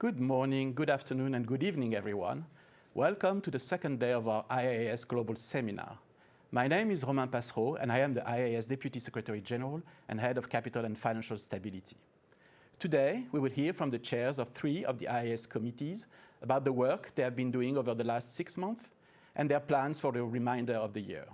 Good morning, good afternoon, and good evening, everyone. Welcome to the second day of our IAIS Global Seminar. My name is Romain Passereau, and I am the IAIS Deputy Secretary General and Head of Capital and Financial Stability. Today, we will hear from the chairs of 3 of the IAIS committees about the work they have been doing over the last 6 months and their plans for the remainder of the year.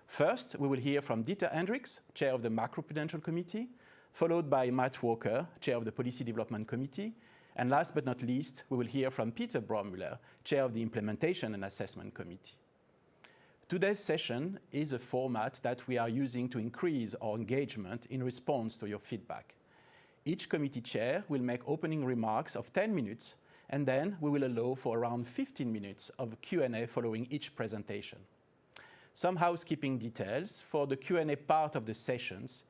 First, we will hear from Dieter Hendricks, Chair of the Macroprudential Committee, followed by Matt Walker, Chair of the Policy Development Committee, and last but not least, we will hear from Peter Braumüller, Chair of the Implementation and Assessment Committee. Today's session is a format that we are using to increase our engagement in response to your feedback. Each committee chair will make opening remarks of 10 minutes, and then we will allow for around 15 minutes of Q&A following each presentation. Some housekeeping details for the Q&A part of the sessions.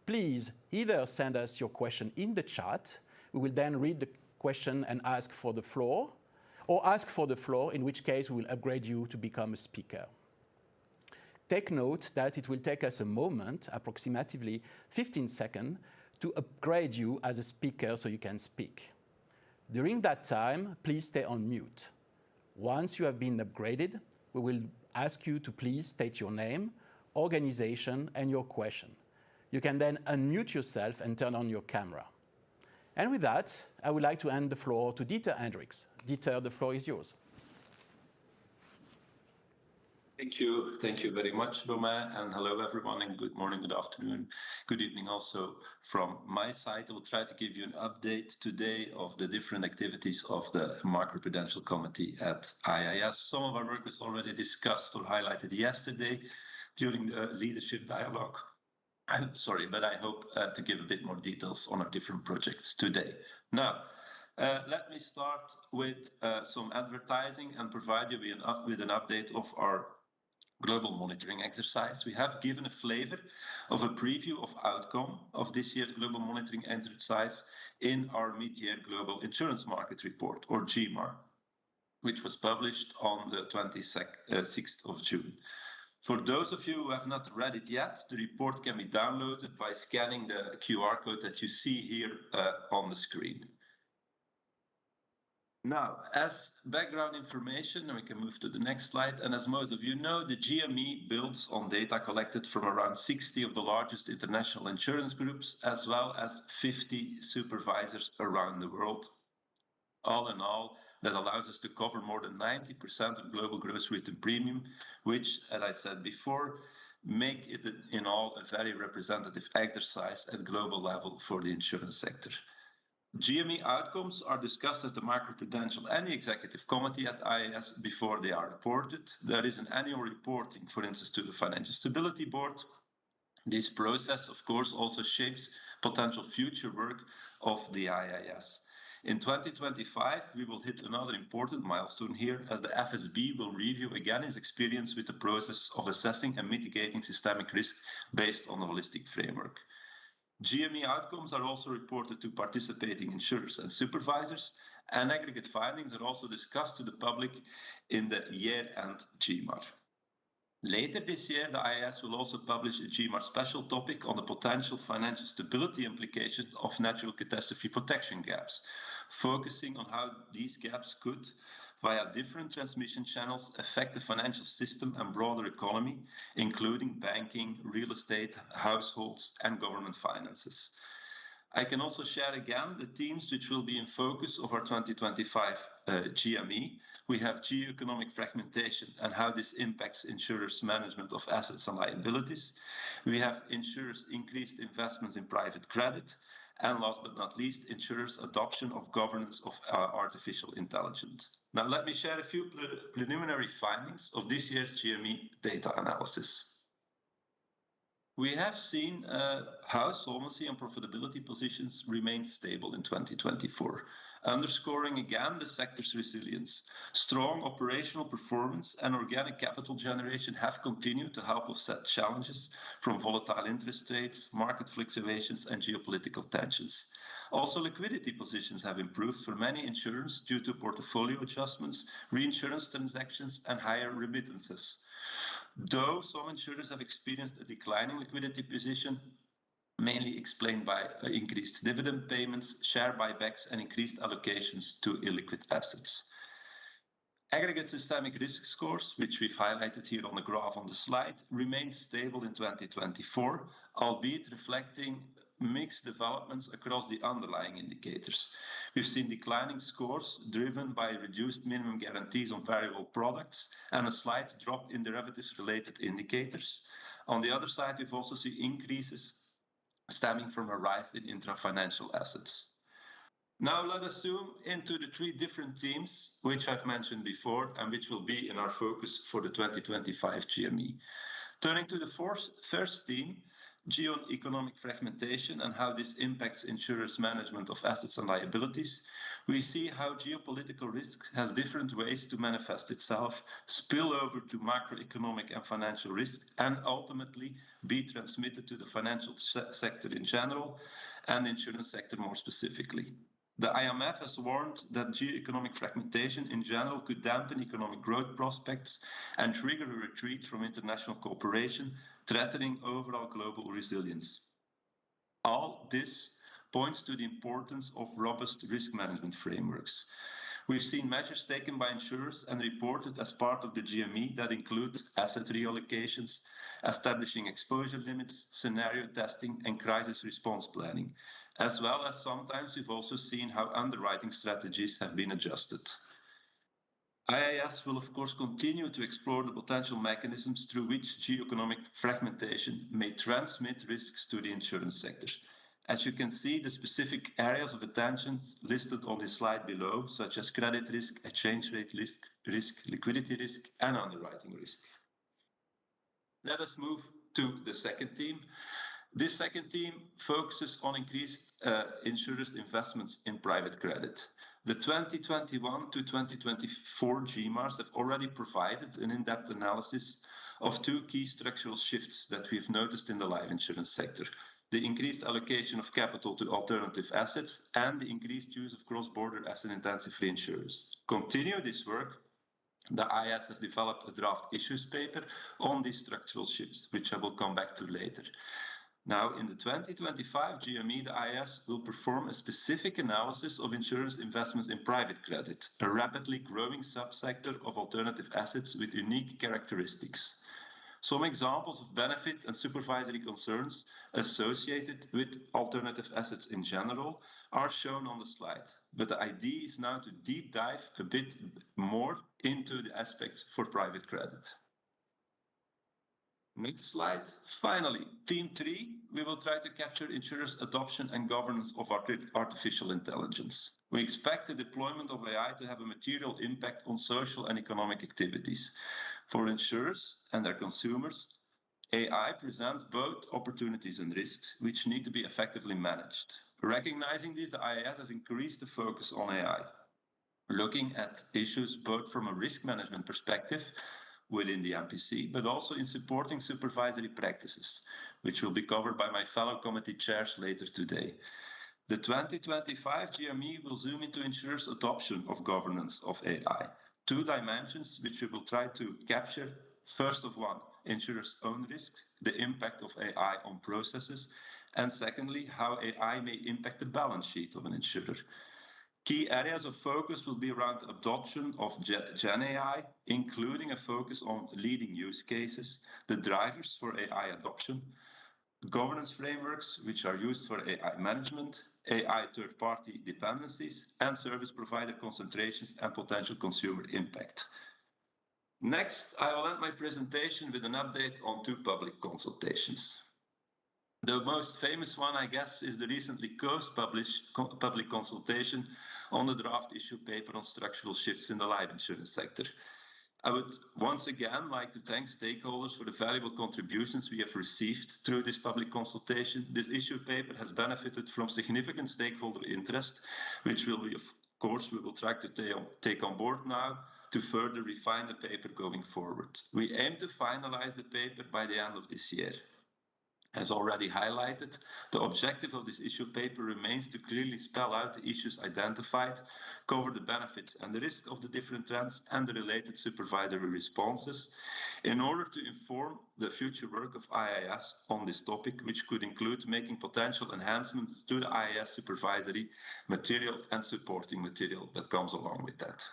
Please either send us your question in the chat. We will then read the question and ask for the floor, or ask for the floor, in which case we will upgrade you to become a speaker. Take note that it will take us a moment, approximately 15 seconds, to upgrade you as a speaker so you can speak. During that time, please stay on mute. Once you have been upgraded, we will ask you to please state your name, organization, and your question. You can then unmute yourself and turn on your camera. And with that, I would like to hand the floor to Dieter Hendricks. Dieter, the floor is yours. Thank you very much, Romain, and hello everyone, and good morning, good afternoon, good evening also from my side. I will try to give you an update today of the different activities of the Macroprudential Committee at IAIS. Some of our work was already discussed or highlighted yesterday during the leadership dialogue. I'm sorry, but I hope to give a bit more details on our different projects today. Now, let me start with some advertising and provide you with an update of our global monitoring exercise. We have given a flavor of a preview of outcome of this year's global monitoring exercise in our mid-year Global Insurance Market Report, or GMAR, which was published on the 26th of June. For those of you who have not read it yet, the report can be downloaded by scanning the QR code that you see here on the screen. Now, as background information, and we can move to the next slide, and as most of you know, the GME builds on data collected from around 60 of the largest international insurance groups, as well as 50 supervisors around the world. All in all, that allows us to cover more than 90% of global gross written premium, which, as I said before, make it in all a very representative exercise at global level for the insurance sector. GME outcomes are discussed at the Macroprudential and the Executive Committee at IAIS before they are reported. There is an annual reporting, for instance, to the Financial Stability Board. This process, of course, also shapes potential future work of the IAIS. In 2025, we will hit another important milestone here, as the FSB will review again its experience with the process of assessing and mitigating systemic risk based on a holistic framework. GME outcomes are also reported to participating insurers and supervisors, and aggregate findings are also discussed to the public in the year-end GMAR. Later this year, the IAIS will also publish a GMAR special topic on the potential financial stability implications of natural catastrophe protection gaps, focusing on how these gaps could, via different transmission channels, affect the financial system and broader economy, including banking, real estate, households, and government finances. I can also share again the themes which will be in focus of our 2025 GME. We have geoeconomic fragmentation and how this impacts insurers' management of assets and liabilities. We have insurers' increased investments in private credit. And last but not least, insurers' adoption of governance of artificial intelligence. Now, let me share a few preliminary findings of this year's GME data analysis. We have seen how solvency and profitability positions remained stable in 2024, underscoring again the sector's resilience. Strong operational performance and organic capital generation have continued to help offset challenges from volatile interest rates, market fluctuations, and geopolitical tensions. Also, liquidity positions have improved for many insurers due to portfolio adjustments, reinsurance transactions, and higher remittances. Though some insurers have experienced a declining liquidity position, mainly explained by increased dividend payments, share buybacks, and increased allocations to illiquid assets. Aggregate systemic risk scores, which we've highlighted here on the graph on the slide, remained stable in 2024, albeit reflecting mixed developments across the underlying indicators. We've seen declining scores driven by reduced minimum guarantees on variable products and a slight drop in derivatives-related indicators. On the other side, we've also seen increases stemming from a rise in intra-financial assets. Now let us zoom into the three different themes which I've mentioned before and which will be in our focus for the 2025 GME. Turning to the first theme, geo-economic fragmentation and how this impacts insurers' management of assets and liabilities, we see how geopolitical risk has different ways to manifest itself, spill over to macroeconomic and financial risk, and ultimately be transmitted to the financial sector in general and the insurance sector more specifically. The IMF has warned that geo-economic fragmentation in general could dampen economic growth prospects and trigger a retreat from international cooperation, threatening overall global resilience. All this points to the importance of robust risk management frameworks. We've seen measures taken by insurers and reported as part of the GME that include asset reallocations, establishing exposure limits, scenario testing, and crisis response planning, as well as sometimes we've also seen how underwriting strategies have been adjusted. IAIS will of course continue to explore the potential mechanisms through which geo-economic fragmentation may transmit risks to the insurance sector. As you can see, the specific areas of attention listed on this slide below, such as credit risk, exchange rate risk, liquidity risk, and underwriting risk. Let us move to the second theme. This second theme focuses on increased insurers' investments in private credit. The 2021 to 2024 GMARs have already provided an in-depth analysis of two key structural shifts that we've noticed in the life insurance sector: the increased allocation of capital to alternative assets and the increased use of cross-border asset-intensive reinsurers. Continue this work, the IAIS has developed a draft issues paper on these structural shifts, which I will come back to later. Now, in the 2025 GME, the IAIS will perform a specific analysis of insurance investments in private credit, a rapidly growing subsector of alternative assets with unique characteristics. Some examples of benefit and supervisory concerns associated with alternative assets in general are shown on the slide, but the idea is now to deep dive a bit more into the aspects for private credit. Next slide. Finally, theme 3, we will try to capture insurers' adoption and governance of artificial intelligence. We expect the deployment of AI to have a material impact on social and economic activities. For insurers and their consumers, AI presents both opportunities and risks, which need to be effectively managed. Recognizing this, the IAIS has increased the focus on AI, looking at issues both from a risk management perspective within the MPC, but also in supporting supervisory practices, which will be covered by my fellow committee chairs later today. The 2025 GME will zoom into insurers' adoption of governance of AI. Two dimensions which we will try to capture. First of one, insurers' own risks, the impact of AI on processes, and secondly, how AI may impact the balance sheet of an insurer. Key areas of focus will be around adoption of Gen AI, including a focus on leading use cases, the drivers for AI adoption, governance frameworks which are used for AI management, AI third-party dependencies, and service provider concentrations and potential consumer impact. Next, I will end my presentation with an update on two public consultations. The most famous one, I guess, is the recently published public consultation on the draft issue paper on structural shifts in the life insurance sector. I would once again like to thank stakeholders for the valuable contributions we have received through this public consultation. This issue paper has benefited from significant stakeholder interest, which we will try to take on board now to further refine the paper going forward. We aim to finalize the paper by the end of this year. As already highlighted, the objective of this issue paper remains to clearly spell out the issues identified, cover the benefits and the risks of the different trends and the related supervisory responses, in order to inform the future work of IAIS on this topic, which could include making potential enhancements to the IAIS supervisory material and supporting material that comes along with that.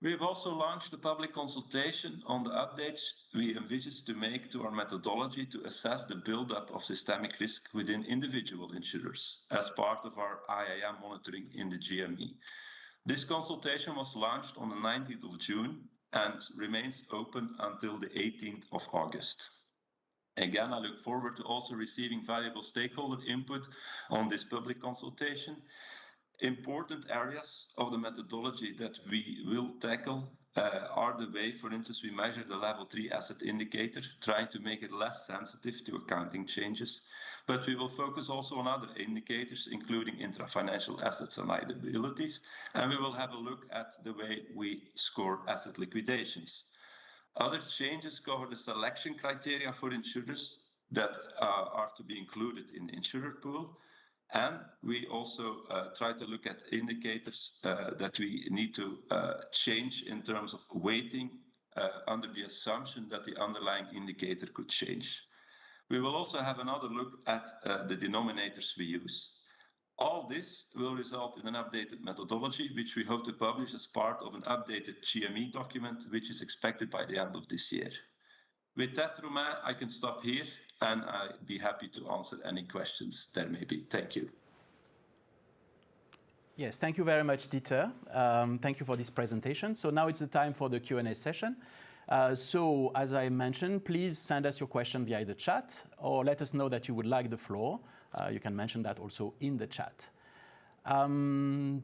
We have also launched a public consultation on the updates we envisage to make to our methodology to assess the build-up of systemic risk within individual insurers as part of our IAM monitoring in the GME. This consultation was launched on the 19th of June and remains open until the 18th of August. Again, I look forward to also receiving valuable stakeholder input on this public consultation. Important areas of the methodology that we will tackle are the way, for instance, we measure the level 3 asset indicator, trying to make it less sensitive to accounting changes. But we will focus also on other indicators, including intra-financial assets and liabilities, and we will have a look at the way we score asset liquidations. Other changes cover the selection criteria for insurers that are to be included in the insurer pool. And we also try to look at indicators that we need to change in terms of weighting under the assumption that the underlying indicator could change. We will also have another look at the denominators we use. All this will result in an updated methodology, which we hope to publish as part of an updated GME document, which is expected by the end of this year. With that, Romain, I can stop here and I'd be happy to answer any questions there may be. Thank you. Yes, thank you very much, Dieter. Thank you for this presentation. So now it's the time for the Q&A session. So as I mentioned, please send us your question via the chat or let us know that you would like the floor. You can mention that also in the chat.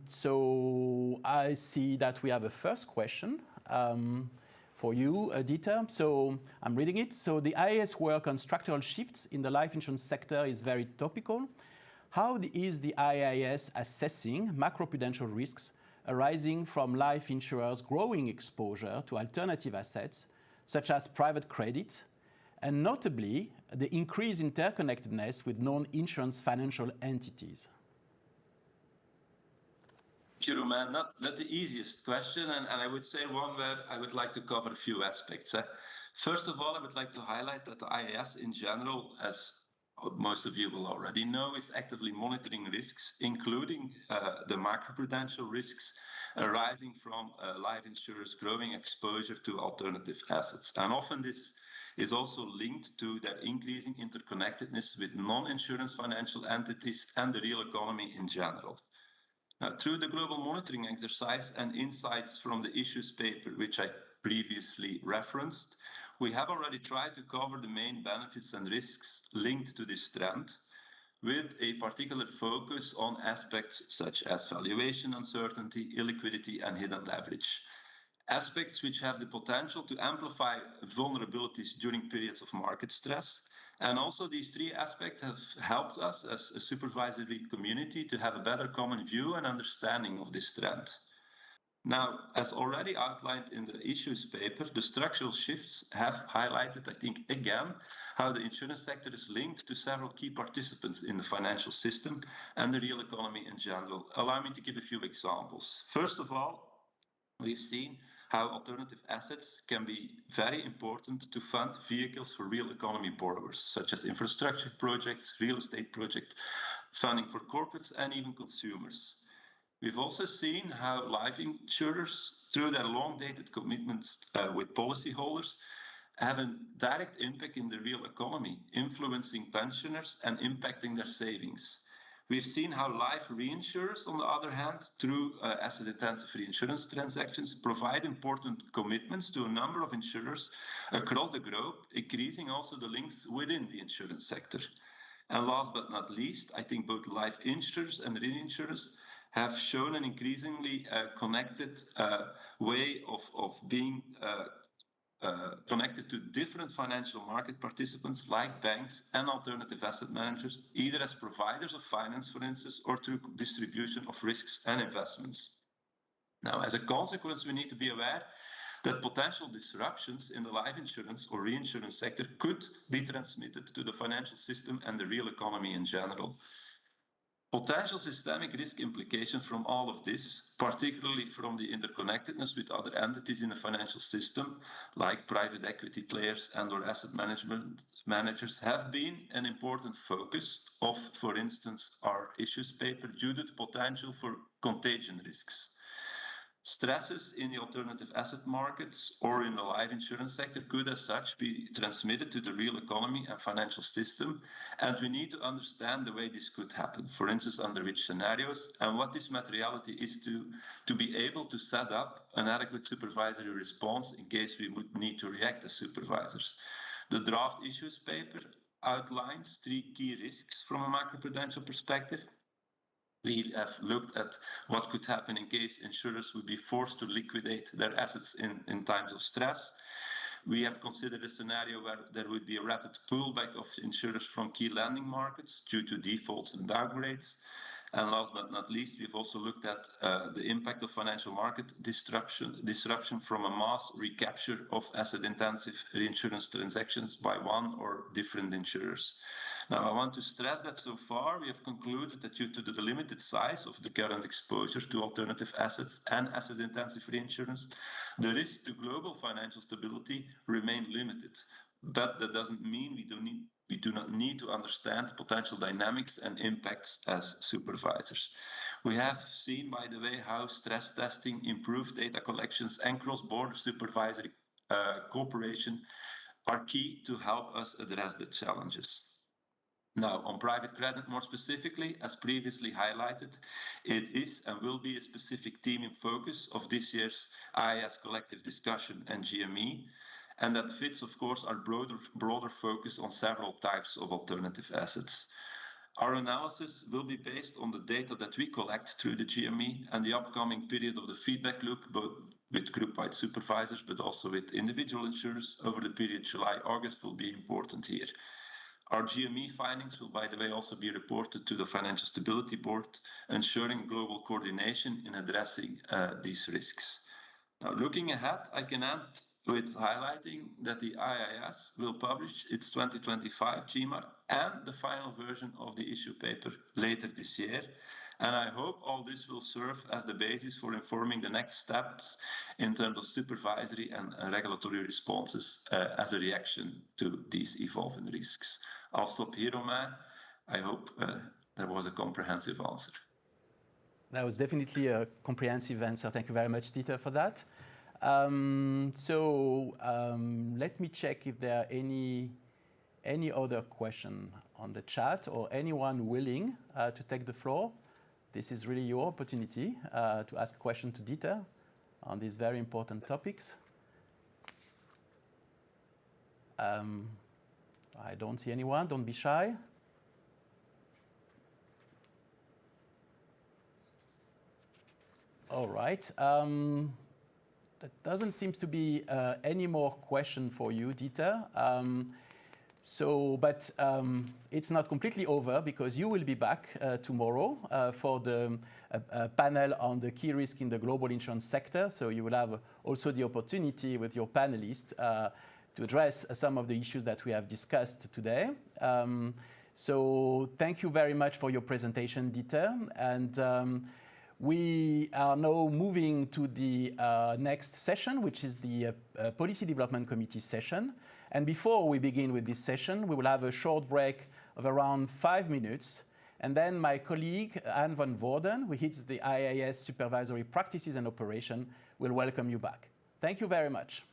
So I see that we have a first question. For you, Dieter. So I'm reading it. So the IAIS work on structural shifts in the life insurance sector is very topical. How is the IAIS assessing macroprudential risks arising from life insurers' growing exposure to alternative assets, such as private credit, and notably the increased interconnectedness with non-insurance financial entities? Thank you, Romain. Not the easiest question, and I would say one where I would like to cover a few aspects. First of all, I would like to highlight that the IAIS in general, as most of you will already know, is actively monitoring risks, including the macroprudential risks arising from life insurers' growing exposure to alternative assets. And often this is also linked to their increasing interconnectedness with non-insurance financial entities and the real economy in general. Now, through the global monitoring exercise and insights from the issues paper, which I previously referenced, we have already tried to cover the main benefits and risks linked to this trend, with a particular focus on aspects such as valuation uncertainty, illiquidity, and hidden leverage. Aspects which have the potential to amplify vulnerabilities during periods of market stress. And also these three aspects have helped us as a supervisory community to have a better common view and understanding of this trend. Now, as already outlined in the issues paper, the structural shifts have highlighted, I think, again, how the insurance sector is linked to several key participants in the financial system and the real economy in general. Allow me to give a few examples. First of all, we've seen how alternative assets can be very important to fund vehicles for real economy borrowers, such as infrastructure projects, real estate projects, funding for corporates, and even consumers. We've also seen how life insurers, through their long-dated commitments with policyholders, have a direct impact in the real economy, influencing pensioners and impacting their savings. We've seen how life reinsurers, on the other hand, through asset-intensive reinsurance transactions, provide important commitments to a number of insurers across the globe, increasing also the links within the insurance sector. And last but not least, I think both life insurers and reinsurers have shown an increasingly connected way of being connected to different financial market participants like banks and alternative asset managers, either as providers of finance, for instance, or through distribution of risks and investments. Now, as a consequence, we need to be aware that potential disruptions in the life insurance or reinsurance sector could be transmitted to the financial system and the real economy in general. Potential systemic risk implications from all of this, particularly from the interconnectedness with other entities in the financial system, like private equity players and/or asset management managers, have been an important focus of, for instance, our issues paper due to the potential for contagion risks. Stresses in the alternative asset markets or in the life insurance sector could as such be transmitted to the real economy and financial system, and we need to understand the way this could happen, for instance, under which scenarios, and what this materiality is to be able to set up an adequate supervisory response in case we would need to react as supervisors. The draft issues paper outlines 3 key risks from a macroprudential perspective. We have looked at what could happen in case insurers would be forced to liquidate their assets in times of stress. We have considered a scenario where there would be a rapid pullback of insurers from key lending markets due to defaults and downgrades. And last but not least, we've also looked at the impact of financial market disruption from a mass recapture of asset-intensive reinsurance transactions by one or different insurers. Now, I want to stress that so far we have concluded that due to the limited size of the current exposure to alternative assets and asset-intensive reinsurance, the risk to global financial stability remain limited. But that doesn't mean we do not need to understand potential dynamics and impacts as supervisors. We have seen, by the way, how stress testing, improved data collections, and cross-border supervisory cooperation are key to help us address the challenges. Now, on private credit more specifically, as previously highlighted, it is and will be a specific theme in focus of this year's IAIS collective discussion and GME, and that fits, of course, our broader focus on several types of alternative assets. Our analysis will be based on the data that we collect through the GME, and the upcoming period of the feedback loop, both with group-wide supervisors but also with individual insurers over the period July-August, will be important here. Our GME findings will, by the way, also be reported to the Financial Stability Board, ensuring global coordination in addressing these risks. Now, looking ahead, I can end with highlighting that the IAIS will publish its 2025 GMAR and the final version of the issue paper later this year. And I hope all this will serve as the basis for informing the next steps in terms of supervisory and regulatory responses as a reaction to these evolving risks. I'll stop here, Romain. I hope there was a comprehensive answer. That was definitely a comprehensive answer. Thank you very much, Dieter, for that. Let me check if there are any other question on the chat or anyone willing to take the floor. This is really your opportunity to ask a question to Dieter on these very important topics. I don't see anyone. Don't be shy. All right. There doesn't seem to be any more question for you, Dieter. But it's not completely over, because you will be back tomorrow for the panel on the key risk in the global insurance sector. So you will have also the opportunity with your panelists to address some of the issues that we have discussed today. So thank you very much for your presentation, Dieter. And we are now moving to the next session, which is the Policy Development Committee session. And before we begin with this session, we will have a short break of around 5 minutes. And then my colleague, Anne van Woerden, who heads the IAIS Supervisory Practices and Operation, will welcome you back. Thank you very much.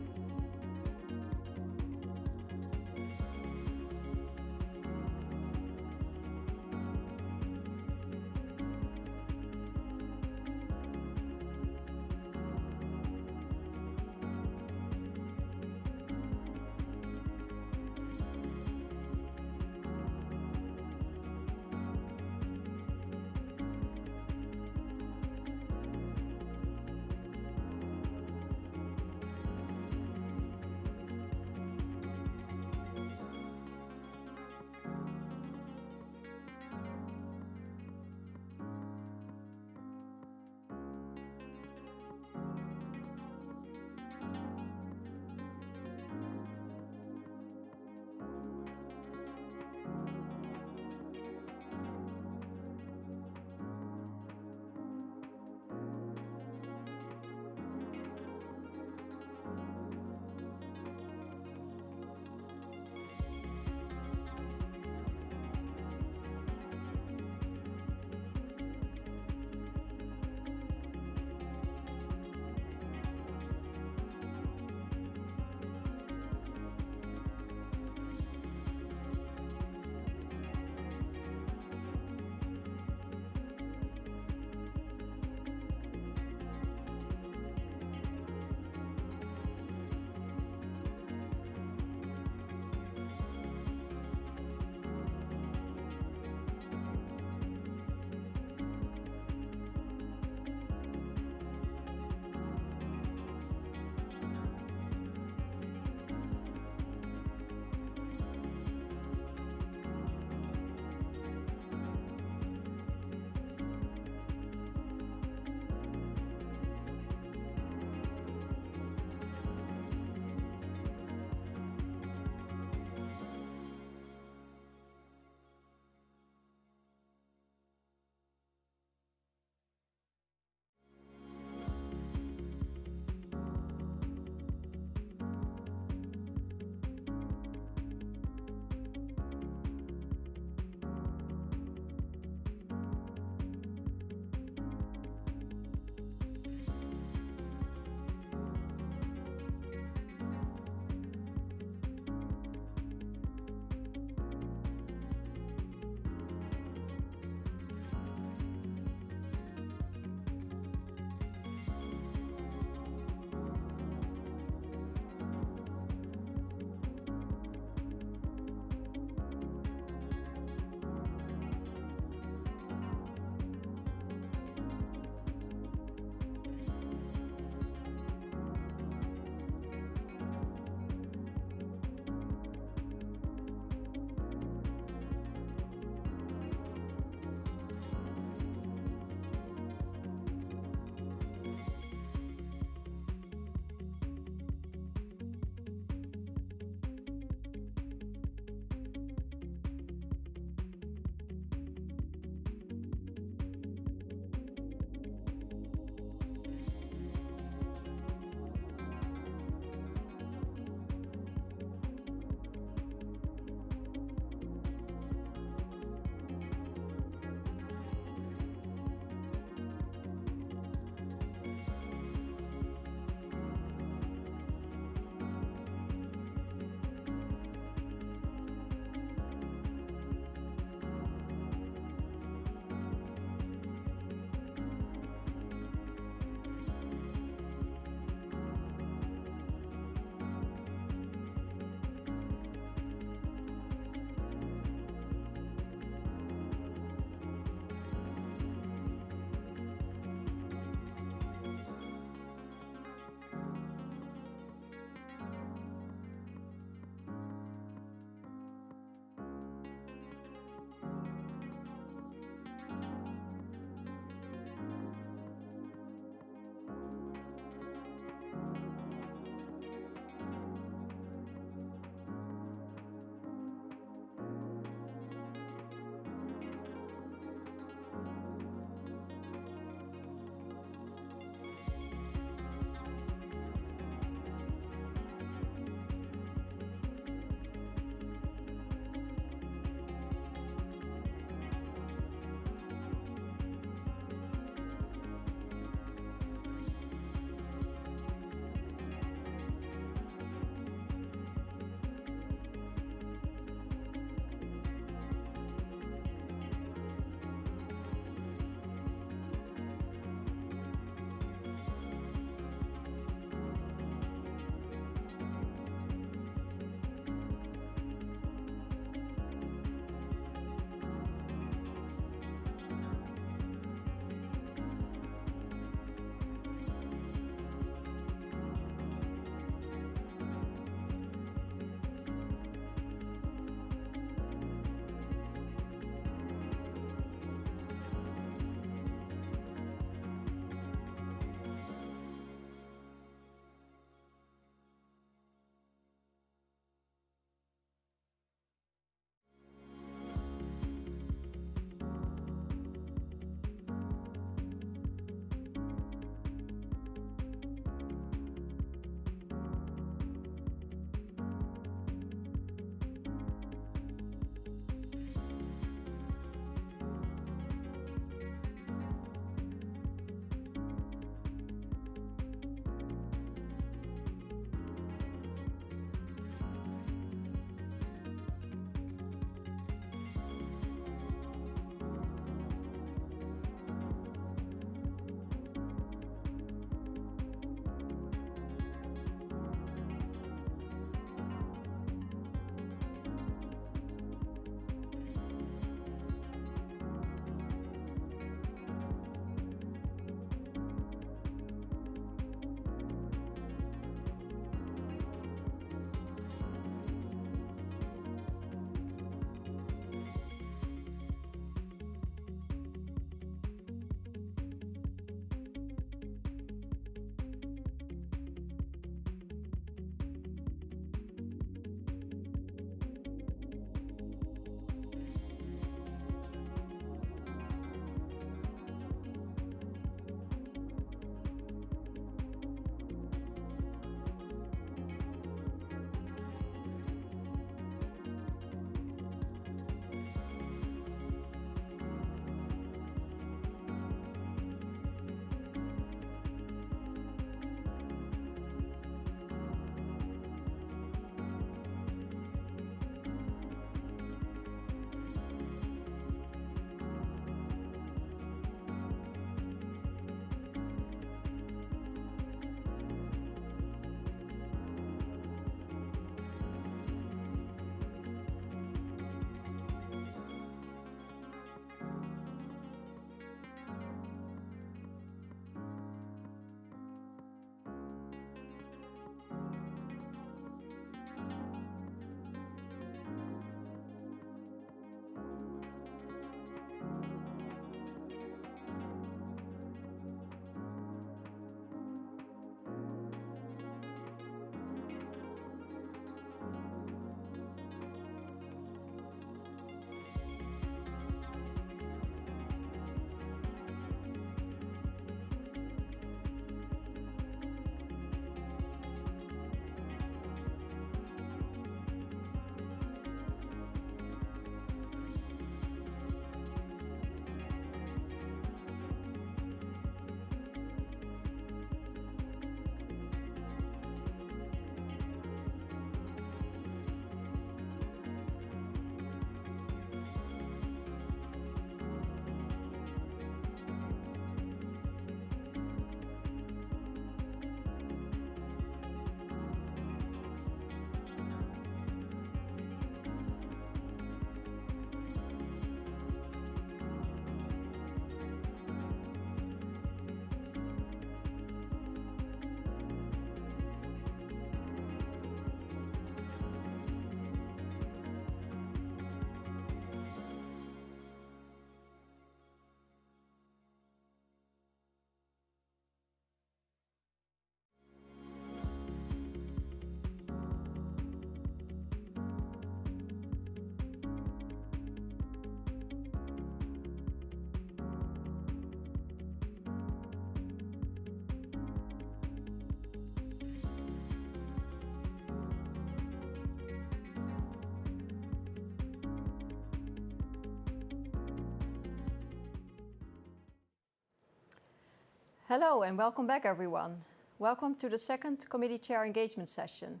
Hello and welcome back, everyone. Welcome to the second Committee Chair Engagement session.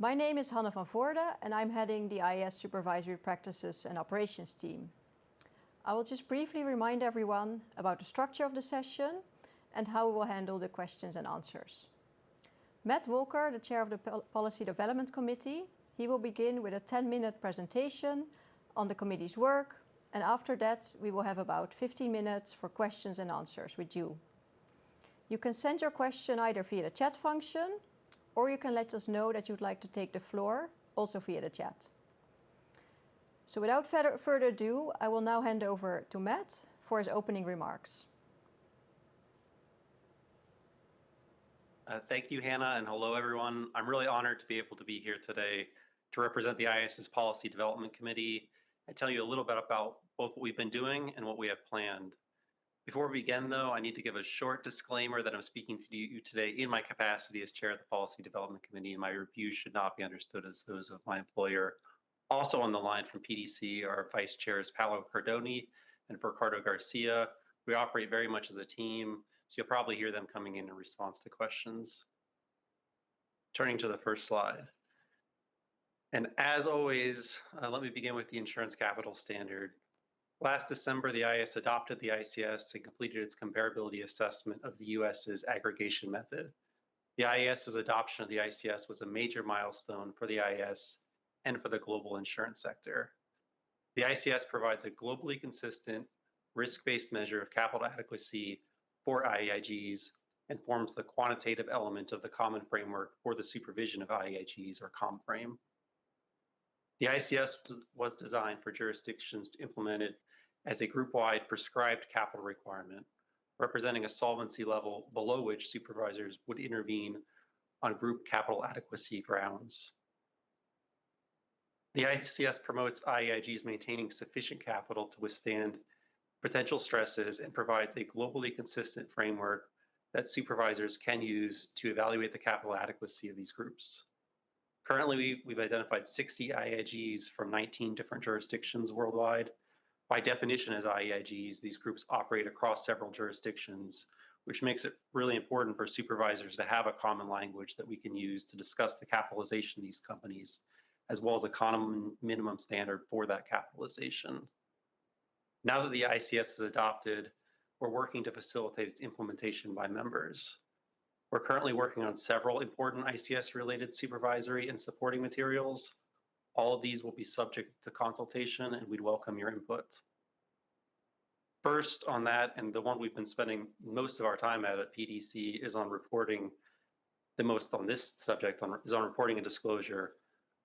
My name is Hanne van Voorde and I'm heading the IAIS Supervisory Practices and Operations team. I will just briefly remind everyone about the structure of the session and how we will handle the questions and answers. Matt Walker, the Chair of the Policy Development Committee, he will begin with a 10-minute presentation on the committee's work, and after that we will have about 15 minutes for questions and answers with you. You can send your question either via the chat function, or you can let us know that you'd like to take the floor, also via the chat. So without further ado, I will now hand over to Matt for his opening remarks. Thank you, Hannah, and hello, everyone. I'm really honored to be able to be here today to represent the IAIS's Policy Development Committee and tell you a little bit about both what we've been doing and what we have planned. Before we begin, though, I need to give a short disclaimer that I'm speaking to you today in my capacity as Chair of the Policy Development Committee, and my reviews should not be understood as those of my employer. Also on the line from PDC are Vice Chairs Paolo Cardoni and Ricardo Garcia. We operate very much as a team, so you'll probably hear them coming in response to questions. Turning to the first slide. And as always, let me begin with the Insurance Capital Standard. Last December, the IAIS adopted the ICS and completed its comparability assessment of the US's aggregation method. The IAIS's adoption of the ICS was a major milestone for the IAIS and for the global insurance sector. The ICS provides a globally consistent, risk-based measure of capital adequacy for IAIGs and forms the quantitative element of the common framework for the supervision of IAIGs, or ComFrame. The ICS was designed for jurisdictions to implement it as a group-wide prescribed capital requirement, representing a solvency level below which supervisors would intervene on group capital adequacy grounds. The ICS promotes IAIGs maintaining sufficient capital to withstand potential stresses and provides a globally consistent framework that supervisors can use to evaluate the capital adequacy of these groups. Currently, we've identified 60 IAIGs from 19 different jurisdictions worldwide. By definition, as IAIGs, these groups operate across several jurisdictions, which makes it really important for supervisors to have a common language that we can use to discuss the capitalization of these companies, as well as a common minimum standard for that capitalization. Now that the ICS is adopted, we're working to facilitate its implementation by members. We're currently working on several important ICS-related supervisory and supporting materials. All of these will be subject to consultation, and we'd welcome your input. First on that, and the one we've been spending most of our time at PDC, is on reporting. The most on this subject is on reporting and disclosure.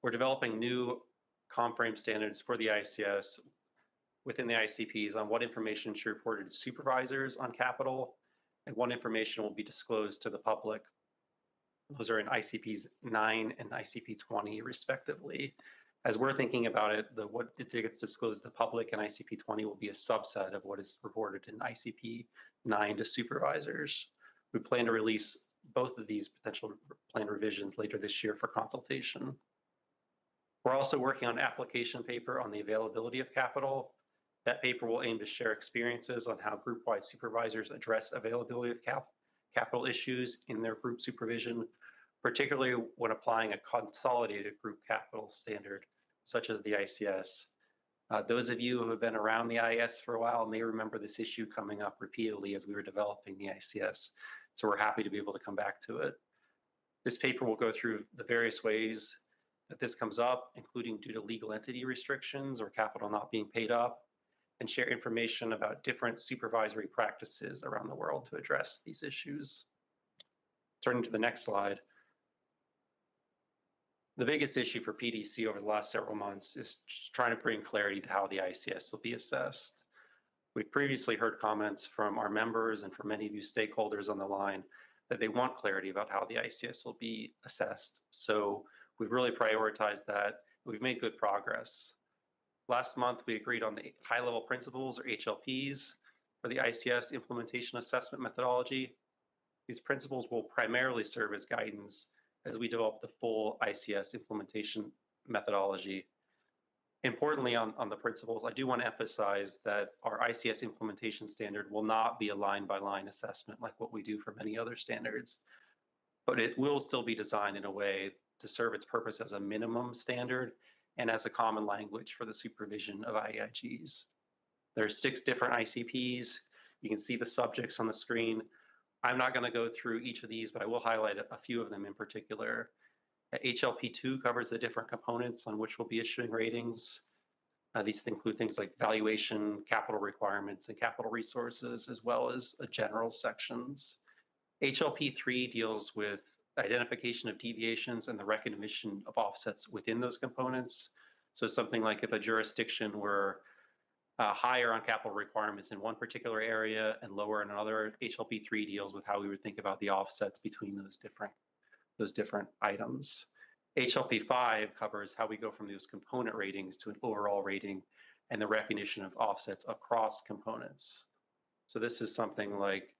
We're developing new ComFrame standards for the ICS within the ICPs on what information should be reported to supervisors on capital and what information will be disclosed to the public. Those are in ICPs 9 and ICP 20, respectively. As we're thinking about it, what gets disclosed to the public in ICP 20 will be a subset of what is reported in ICP 9 to supervisors. We plan to release both of these potential plan revisions later this year for consultation. We're also working on an application paper on the availability of capital. That paper will aim to share experiences on how group-wide supervisors address availability of capital issues in their group supervision, particularly when applying a consolidated group capital standard, such as the ICS. Those of you who have been around the IAIS for a while may remember this issue coming up repeatedly as we were developing the ICS, so we're happy to be able to come back to it. This paper will go through the various ways that this comes up, including due to legal entity restrictions or capital not being paid up, and share information about different supervisory practices around the world to address these issues. Turning to the next slide. The biggest issue for PDC over the last several months is just trying to bring clarity to how the ICS will be assessed. We've previously heard comments from our members and from many of you stakeholders on the line that they want clarity about how the ICS will be assessed. So we've really prioritized that. We've made good progress. Last month, we agreed on the high-level principles, or HLPs, for the ICS implementation assessment methodology. These principles will primarily serve as guidance as we develop the full ICS implementation methodology. Importantly, on the principles, I do want to emphasize that our ICS implementation standard will not be a line-by-line assessment like what we do for many other standards, but it will still be designed in a way to serve its purpose as a minimum standard and as a common language for the supervision of IAIGs. There's 6 different ICPs. You can see the subjects on the screen. I'm not going to go through each of these, but I will highlight a few of them in particular. HLP2 covers the different components on which we'll be issuing ratings. These include things like valuation, capital requirements, and capital resources, as well as general sections. HLP3 deals with identification of deviations and the recognition of offsets within those components. So something like if a jurisdiction were higher on capital requirements in one particular area and lower in another, HLP3 deals with how we would think about the offsets between those different items. HLP5 covers how we go from those component ratings to an overall rating and the recognition of offsets across components. So this is something like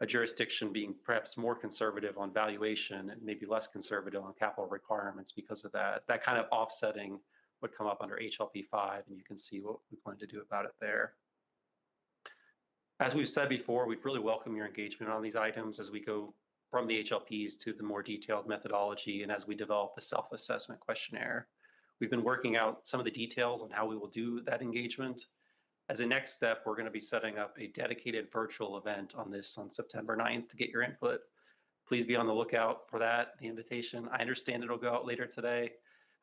a jurisdiction being perhaps more conservative on valuation and maybe less conservative on capital requirements because of that. That kind of offsetting would come up under HLP5, and you can see what we plan to do about it there. As we've said before, we'd really welcome your engagement on these items as we go from the HLPs to the more detailed methodology and as we develop the self-assessment questionnaire. We've been working out some of the details on how we will do that engagement. As a next step, we're going to be setting up a dedicated virtual event on this on September 9th to get your input. Please be on the lookout for that, the invitation. I understand it'll go out later today.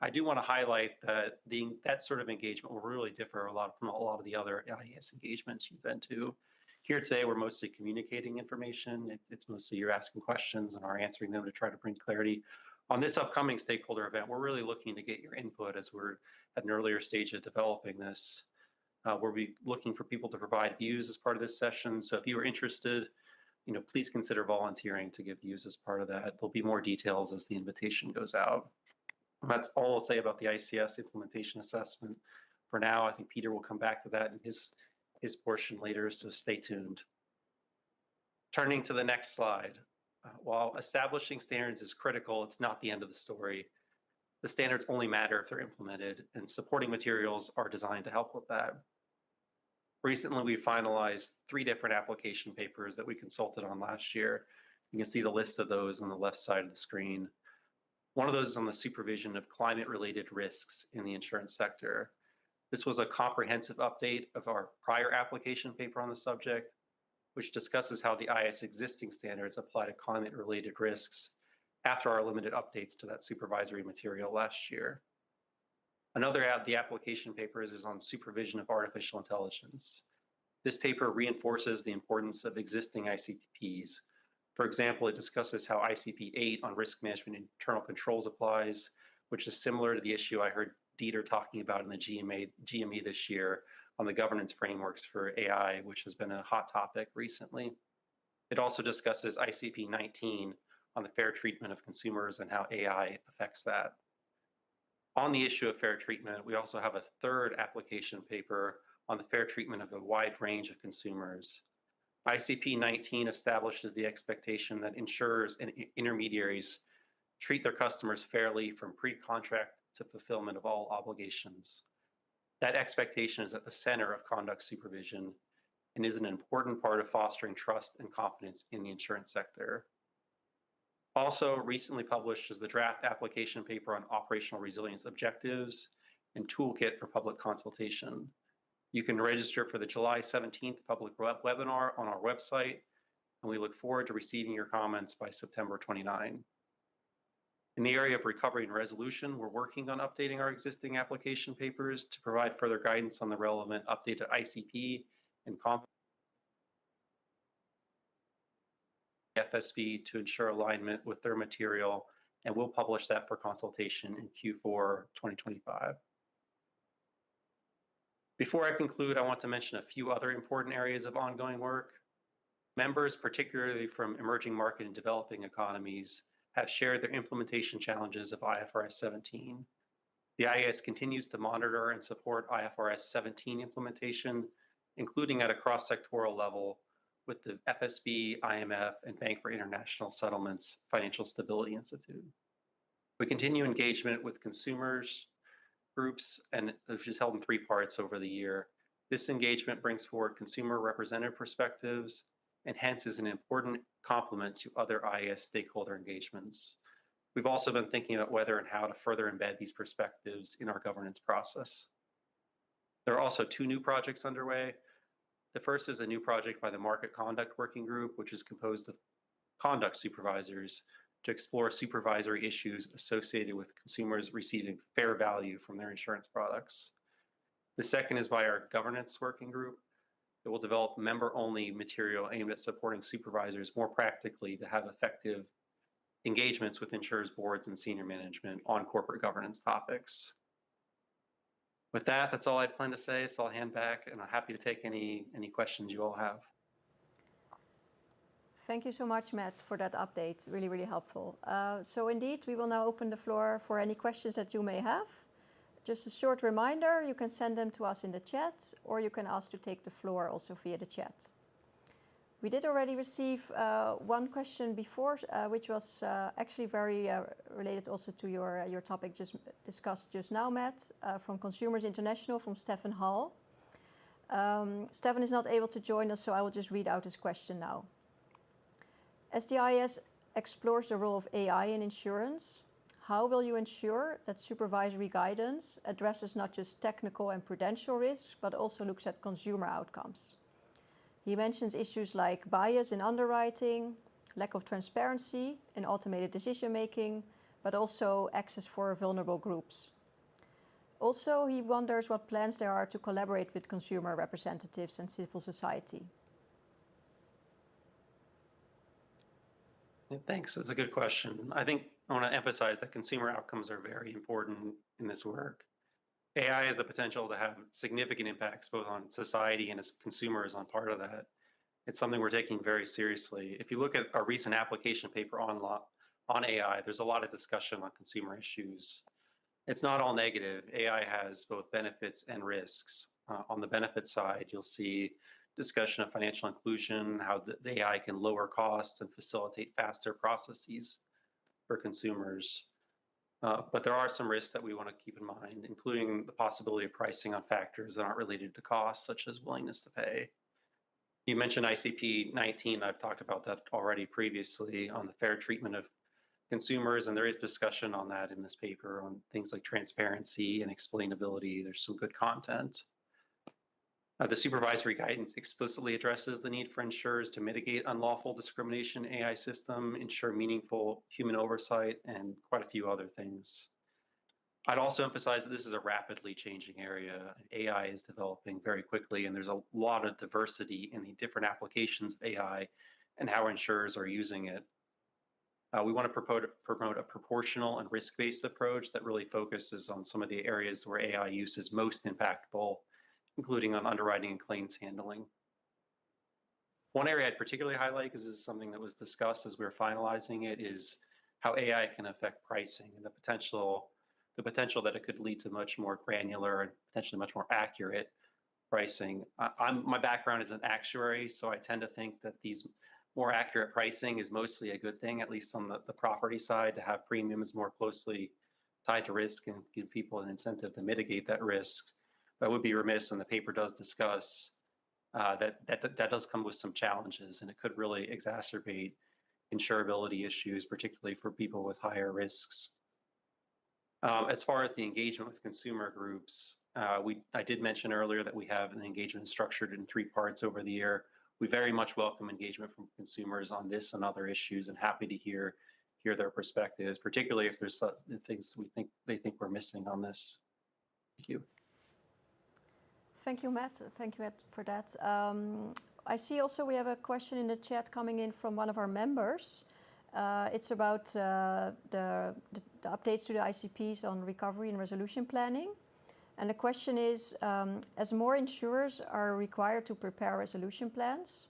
I do want to highlight that that sort of engagement will really differ a lot from a lot of the other IAS engagements you've been to. Here today, we're mostly communicating information. It's mostly you're asking questions and are answering them to try to bring clarity. On this upcoming stakeholder event, we're really looking to get your input as we're at an earlier stage of developing this. We'll be looking for people to provide views as part of this session. So if you are interested, please consider volunteering to give views as part of that. There'll be more details as the invitation goes out. That's all I'll say about the ICS implementation assessment. For now, I think Peter will come back to that in his portion later, so stay tuned. Turning to the next slide. While establishing standards is critical, it's not the end of the story. The standards only matter if they're implemented, and supporting materials are designed to help with that. Recently, we finalized 3 different application papers that we consulted on last year. You can see the list of those on the left side of the screen. One of those is on the supervision of climate-related risks in the insurance sector. This was a comprehensive update of our prior application paper on the subject, which discusses how the IAIS existing standards apply to climate-related risks after our limited updates to that supervisory material last year. Another the application papers is on supervision of artificial intelligence. This paper reinforces the importance of existing ICPs. For example, it discusses how ICP 8 on risk management internal controls applies, which is similar to the issue I heard Dieter talking about in the GME this year on the governance frameworks for AI, which has been a hot topic recently. It also discusses ICP 19 on the fair treatment of consumers and how AI affects that. On the issue of fair treatment, we also have a 3rd application paper on the fair treatment of a wide range of consumers. ICP 19 establishes the expectation that insurers and intermediaries treat their customers fairly from pre-contract to fulfillment of all obligations. That expectation is at the center of conduct supervision and is an important part of fostering trust and confidence in the insurance sector. Also recently published is the draft application paper on operational resilience objectives and toolkit for public consultation. You can register for the July 17th public webinar on our website, and we look forward to receiving your comments by September 29. In the area of recovery and resolution, we're working on updating our existing application papers to provide further guidance on the relevant updated ICP and FSB to ensure alignment with their material, and we'll publish that for consultation in Q4 2025. Before I conclude, I want to mention a few other important areas of ongoing work. Members, particularly from emerging market and developing economies, have shared their implementation challenges of IFRS 17. The IAIS continues to monitor and support IFRS 17 implementation, including at a cross-sectoral level with the FSB, IMF, and Bank for International Settlements Financial Stability Institute. We continue engagement with consumers groups, and which is held in 3 parts over the year. This engagement brings forward consumer representative perspectives and hence is an important complement to other IAIS stakeholder engagements. We've also been thinking about whether and how to further embed these perspectives in our governance process. There are also 2 new projects underway. The first is a new project by the Market Conduct Working Group, which is composed of conduct supervisors to explore supervisory issues associated with consumers receiving fair value from their insurance products. The second is by our Governance Working Group. It will develop member-only material aimed at supporting supervisors more practically to have effective engagements with insurers' boards and senior management on corporate governance topics. With that, that's all I plan to say, so I'll hand back, and I'm happy to take any questions you all have. Thank you so much, Matt, for that update. Really, really helpful. So indeed, we will now open the floor for any questions that you may have. Just a short reminder, you can send them to us in the chat, or you can ask to take the floor also via the chat. We did already receive one question before, which was actually very related also to your topic just discussed just now, Matt, from Consumers International, from Stefan Hall. Stefan is not able to join us, so I will just read out his question now. As the IAIS explores the role of AI in insurance, how will you ensure that supervisory guidance addresses not just technical and prudential risks, but also looks at consumer outcomes? He mentions issues like bias in underwriting, lack of transparency in automated decision-making, but also access for vulnerable groups. Also, he wonders what plans there are to collaborate with consumer representatives and civil society. Thanks. That's a good question. I think I want to emphasize that consumer outcomes are very important in this work. AI has the potential to have significant impacts both on society and as consumers on part of that. It's something we're taking very seriously. If you look at our recent application paper on AI, there's a lot of discussion on consumer issues. It's not all negative. AI has both benefits and risks. On the benefit side, you'll see discussion of financial inclusion, how the AI can lower costs and facilitate faster processes for consumers. But there are some risks that we want to keep in mind, including the possibility of pricing on factors that aren't related to costs, such as willingness to pay. You mentioned ICP 19. I've talked about that already previously on the fair treatment of consumers, and there is discussion on that in this paper on things like transparency and explainability. There's some good content. The supervisory guidance explicitly addresses the need for insurers to mitigate unlawful discrimination in AI system, ensure meaningful human oversight, and quite a few other things. I'd also emphasize that this is a rapidly changing area. AI is developing very quickly, and there's a lot of diversity in the different applications of AI and how insurers are using it. We want to promote a proportional and risk-based approach that really focuses on some of the areas where AI use is most impactful, including on underwriting and claims handling. One area I'd particularly highlight, because this is something that was discussed as we were finalizing it, is how AI can affect pricing and the potential that it could lead to much more granular and potentially much more accurate pricing. My background is an actuary, so I tend to think that these more accurate pricing is mostly a good thing, at least on the property side, to have premiums more closely tied to risk and give people an incentive to mitigate that risk. I would be remiss, and the paper does discuss that does come with some challenges, and it could really exacerbate insurability issues, particularly for people with higher risks. As far as the engagement with consumer groups, I did mention earlier that we have an engagement structured in 3 parts over the year. We very much welcome engagement from consumers on this and other issues, and happy to hear their perspectives, particularly if there's things they think we're missing on this. Thank you. Thank you, Matt. Thank you, Matt, for that. I see also we have a question in the chat coming in from one of our members. It's about the updates to the ICPs on recovery and resolution planning. And the question is, as more insurers are required to prepare resolution plans,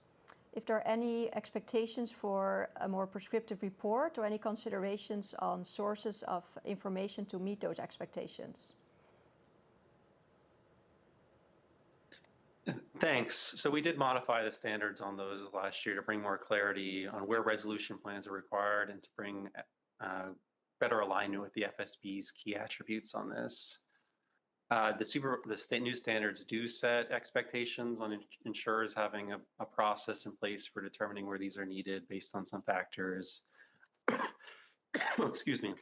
if there are any expectations for a more prescriptive report or any considerations on sources of information to meet those expectations? Thanks. So we did modify the standards on those last year to bring more clarity on where resolution plans are required and to bring better alignment with the FSB's key attributes on this. The state new standards do set expectations on insurers having a process in place for determining where these are needed based on some factors. Excuse me.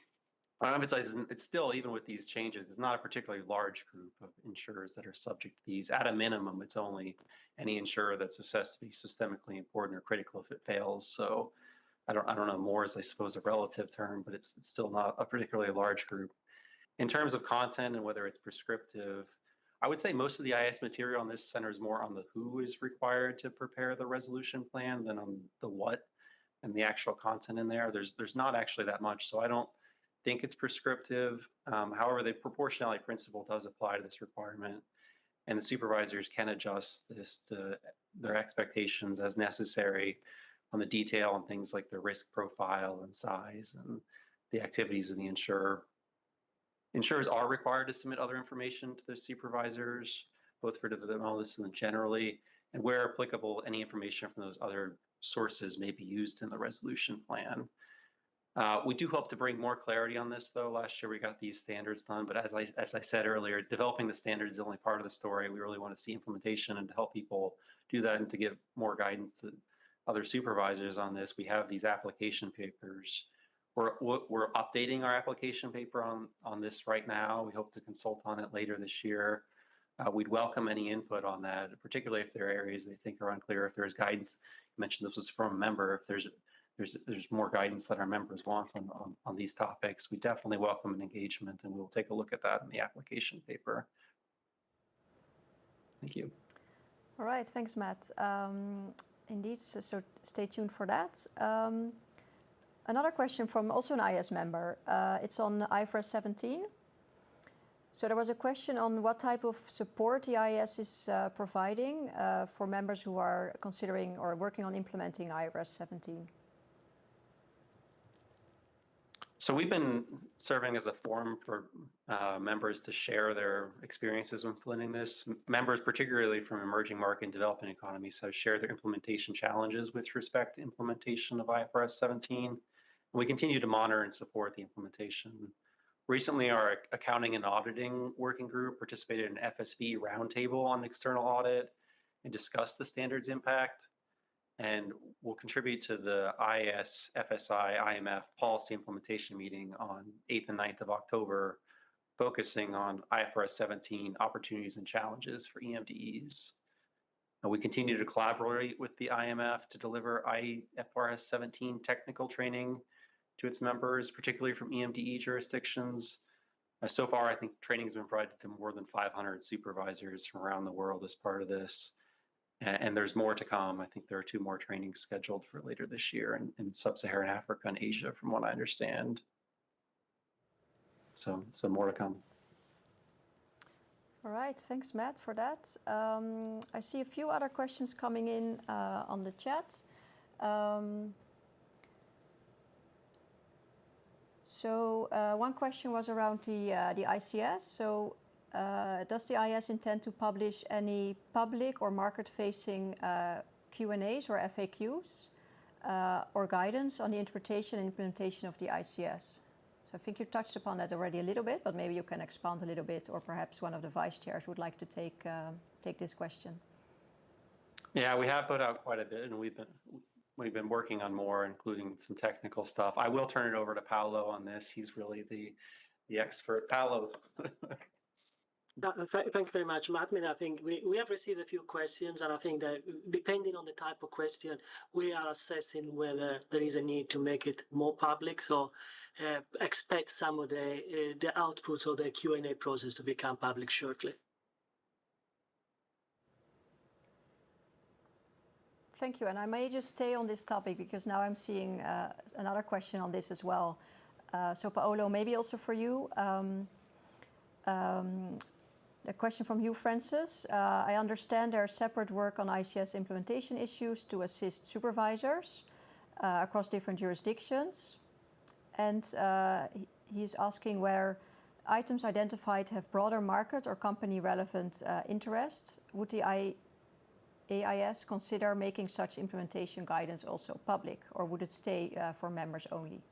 I emphasize it's still, even with these changes, it's not a particularly large group of insurers that are subject to these. At a minimum, it's only any insurer that's assessed to be systemically important or critical if it fails. So I don't know, more is, I suppose, a relative term, but it's still not a particularly large group. In terms of content and whether it's prescriptive, I would say most of the IAIS material on this centers more on the who is required to prepare the resolution plan than on the what and the actual content in there. There's not actually that much, so I don't think it's prescriptive. However, the proportionality principle does apply to this requirement, and the supervisors can adjust this to their expectations as necessary on the detail on things like the risk profile and size and the activities of the insurer. Insurers are required to submit other information to the supervisors, both for the analysis and generally, and where applicable, any information from those other sources may be used in the resolution plan. We do hope to bring more clarity on this, though. Last year we got these standards done, but as I said earlier, developing the standards is only part of the story. We really want to see implementation, and to help people do that and to give more guidance to other supervisors on this, we have these application papers. We're updating our application paper on this right now. We hope to consult on it later this year. We'd welcome any input on that, particularly if there are areas they think are unclear, if there's guidance. You mentioned this was from a member. If there's more guidance that our members want on these topics, we definitely welcome an engagement, and we'll take a look at that in the application paper. Thank you. All right, thanks, Matt. Indeed, so stay tuned for that. Another question from also an IAIS member. It's on IFRS 17. So there was a question on what type of support the IAIS is providing for members who are considering or working on implementing IFRS 17. So we've been serving as a forum for members to share their experiences with implementing this. Members, particularly from emerging market and developing economies, have shared their implementation challenges with respect to implementation of IFRS 17. We continue to monitor and support the implementation. Recently, our accounting and auditing working group participated in an FSB roundtable on external audit and discussed the standards impact, and will contribute to the IAIS FSI IMF policy implementation meeting on 8th and 9th of October, focusing on IFRS 17 opportunities and challenges for EMDEs. And we continue to collaborate with the IMF to deliver IFRS 17 technical training to its members, particularly from EMDE jurisdictions. So far, I think training has been provided to more than 500 supervisors from around the world as part of this. And there's more to come. I think there are 2 more trainings scheduled for later this year in Sub-Saharan Africa and Asia, from what I understand. So more to come. All right, thanks, Matt, for that. I see a few other questions coming in on the chat. So one question was around the ICS. So does the IAIS intend to publish any public or market-facing Q&As or FAQs or guidance on the interpretation and implementation of the ICS? So I think you touched upon that already a little bit, but maybe you can expand a little bit, or perhaps one of the vice chairs would like to take this question. Yeah, we have put out quite a bit, and we've been working on more, including some technical stuff. I will turn it over to Paolo on this. He's really the expert. Paolo. Thank you very much, Matt. I mean, I think we have received a few questions, and I think that depending on the type of question, we are assessing whether there is a need to make it more public. So expect some of the outputs of the Q&A process to become public shortly. Thank you, and I may just stay on this topic because now I'm seeing another question on this as well. So Paolo, maybe also for you. A question from Hugh Francis. I understand there's separate work on ICS implementation issues to assist supervisors across different jurisdictions. And he's asking where items identified have broader market or company relevant interest. Would the IAIS consider making such implementation guidance also public, or would it stay for members only?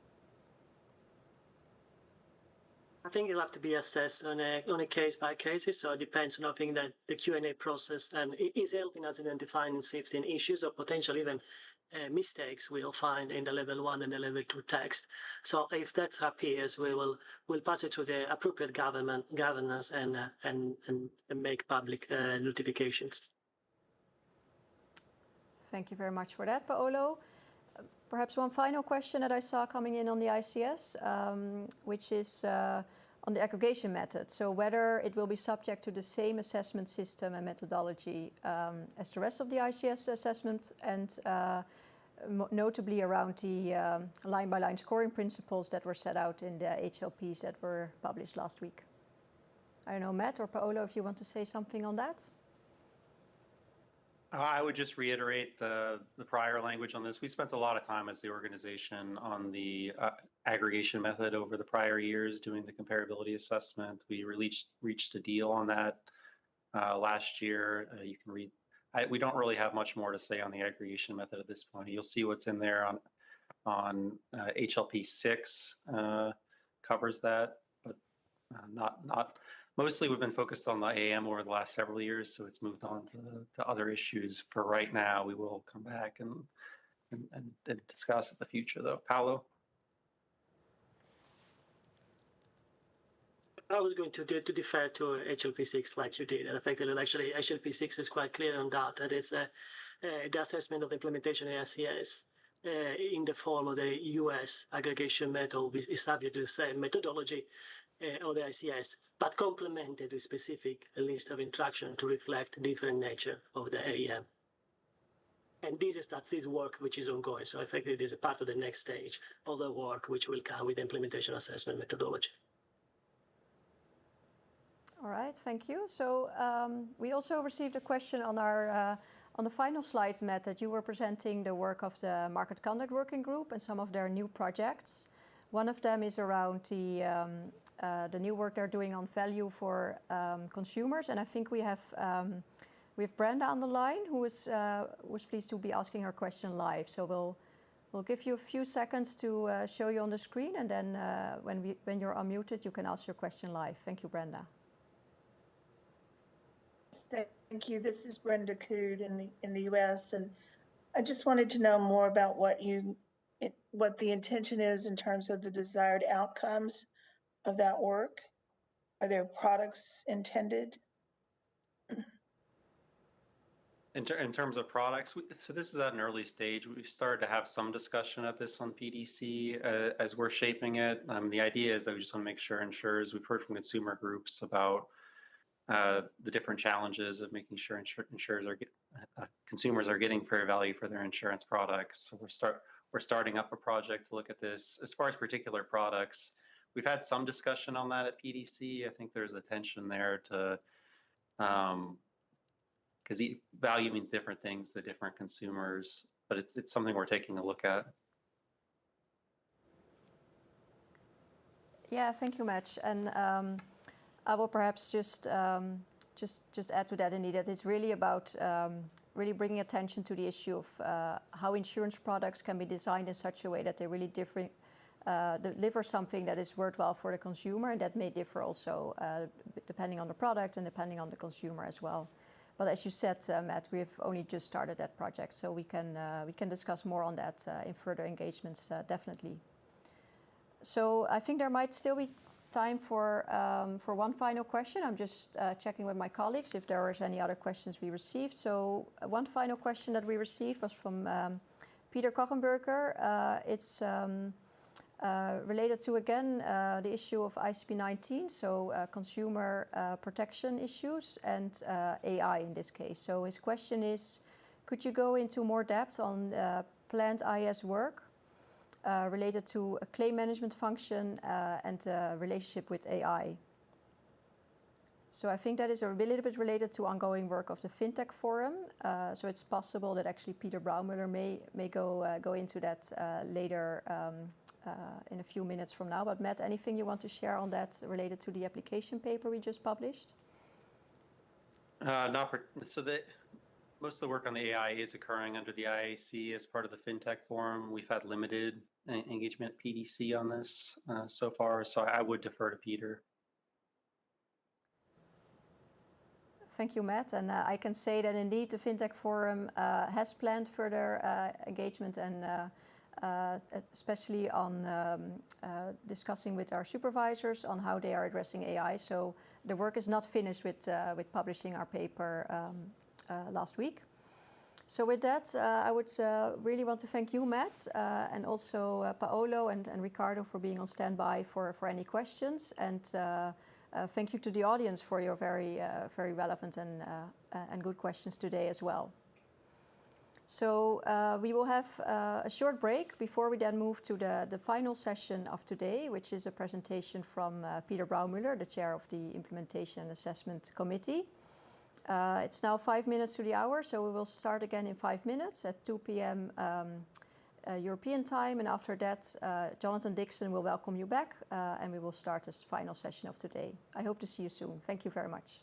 I think it'll have to be assessed on a case by case. So it depends on, I think, that the Q&A process and it is helping us identifying safety issues or potential even mistakes we'll find in the level 1 and the level 2 text. So if that appears, we'll pass it to the appropriate governance and make public notifications. Thank you very much for that, Paolo. Perhaps one final question that I saw coming in on the ICS, which is on the aggregation method. So whether it will be subject to the same assessment system and methodology as the rest of the ICS assessment, and notably around the line-by-line scoring principles that were set out in the HLPs that were published last week. I don't know, Matt or Paolo, if you want to say something on that? I would just reiterate the prior language on this. We spent a lot of time as the organization on the aggregation method over the prior years doing the comparability assessment. We reached a deal on that last year. You can read. We don't really have much more to say on the aggregation method at this point. You'll see what's in there on HLP 6 covers that, but not. Mostly we've been focused on the AM over the last several years, so it's moved on to other issues. For right now, we will come back and discuss in the future, though. Paolo? I was going to defer to HLP6 like you did. And effectively, actually, HLP6 is quite clear on that. That it's the assessment of the implementation of ICS in the form of the US aggregation method is subject to the same methodology of the ICS, but complemented with specific list of instruction to reflect different nature of the AM. And this work which is ongoing. So effectively, this is a part of the next stage of the work which will come with the implementation assessment methodology. All right, thank you. So we also received a question on our on the final slides, Matt, that you were presenting the work of the Market Conduct Working Group and some of their new projects. One of them is around the new work they're doing on value for consumers, and I think we have Brenda on the line who was pleased to be asking her question live. So we'll give you a few seconds to show you on the screen, and then when you're unmuted, you can ask your question live. Thank you, Brenda. Thank you. This is Brenda Cood in the U.S. and I just wanted to know more about what the intention is in terms of the desired outcomes of that work. Are there products intended? In terms of products, so this is at an early stage. We've started to have some discussion of this on PDC as we're shaping it. The idea is that we just want to make sure insurers, we've heard from consumer groups about the different challenges of making sure consumers are getting fair value for their insurance products. So we're starting up a project to look at this. As far as particular products, we've had some discussion on that at PDC. I think there's a tension there to, because value means different things to different consumers, but it's something we're taking a look at. Yeah, thank you, Matt. And I will perhaps just add to that, indeed, that it's really about really bringing attention to the issue of how insurance products can be designed in such a way that they really deliver something that is worthwhile for the consumer, and that may differ also depending on the product and depending on the consumer as well. But as you said, Matt, we have only just started that project, so we can discuss more on that in further engagements, definitely. So I think there might still be time for one final question. I'm just checking with my colleagues if there was any other questions we received. So one final question that we received was from Peter Kochenberger. It's related to, again, the issue of ICP 19, so consumer protection issues and AI in this case. So his question is, could you go into more depth on planned IAIS work related to a claim management function and relationship with AI? So I think that is a little bit related to ongoing work of the FinTech Forum. So it's possible that actually Peter Braumüller may go into that later in a few minutes from now. But Matt, anything you want to share on that related to the application paper we just published? Most of the work on the AI is occurring under the IAC as part of the FinTech Forum. We've had limited engagement at PDC on this so far, so I would defer to Peter. Thank you, Matt. And I can say that indeed the FinTech Forum has planned further engagement and especially on discussing with our supervisors on how they are addressing AI. So the work is not finished with publishing our paper last week. So with that, I would really want to thank you, Matt, and also Paolo and Ricardo for being on standby for any questions. And thank you to the audience for your very relevant and good questions today as well. So we will have a short break before we then move to the final session of today, which is a presentation from Peter Braumüller, the chair of the Implementation and Assessment Committee. It's now 5 minutes to the hour, so we will start again in 5 minutes at 2 p.m. European time. And after that, Jonathan Dixon will welcome you back and we will start this final session of today. I hope to see you soon. Thank you very much.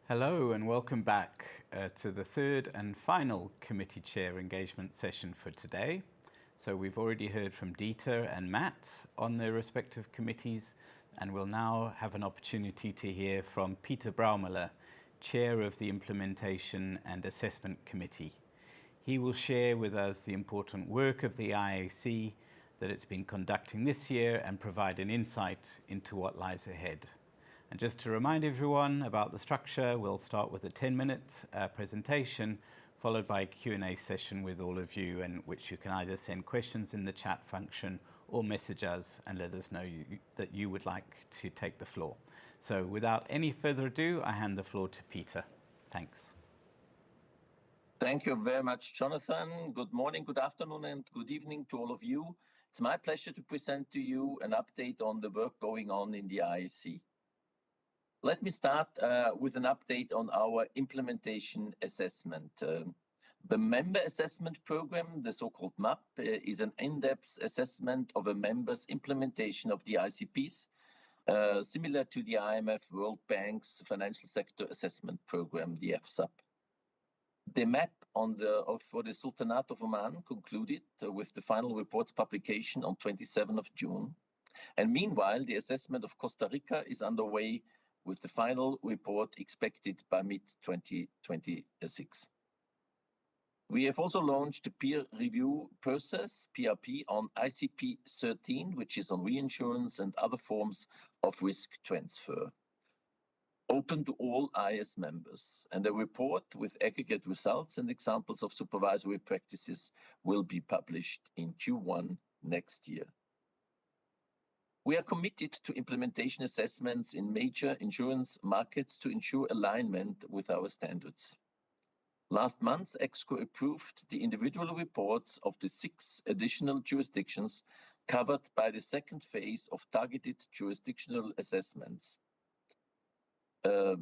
Hello and welcome back to the third and final committee chair engagement session for today. So we've already heard from Dieter and Matt on their respective committees, and we'll now have an opportunity to hear from Peter Braumüller, chair of the Implementation and Assessment Committee. He will share with us the important work of the IAC that it's been conducting this year and provide an insight into what lies ahead. And just to remind everyone about the structure, we'll start with a 10-minute presentation, followed by a Q&A session with all of you, in which you can either send questions in the chat function or message us and let us know that you would like to take the floor. So without any further ado, I hand the floor to Peter. Thanks. Thank you very much, Jonathan. Good morning, good afternoon, and good evening to all of you. It's my pleasure to present to you an update on the work going on in the IAC. Let me start with an update on our implementation assessment. The member assessment program, the so-called MAP, is an in-depth assessment of a member's implementation of the ICPs, similar to the IMF World Bank's Financial Sector Assessment Program, the FSAP. The MAP for the Sultanate of Oman concluded with the final report's publication on 27th of June. And meanwhile, the assessment of Costa Rica is underway, with the final report expected by mid-2026. We have also launched a peer review process, PRP, on ICP 13, which is on reinsurance and other forms of risk transfer, open to all IAS members. And a report with aggregate results and examples of supervisory practices will be published in Q1 next year. We are committed to implementation assessments in major insurance markets to ensure alignment with our standards. Last month, EXCO approved the individual reports of the 6 additional jurisdictions covered by the second phase of targeted jurisdictional assessments, the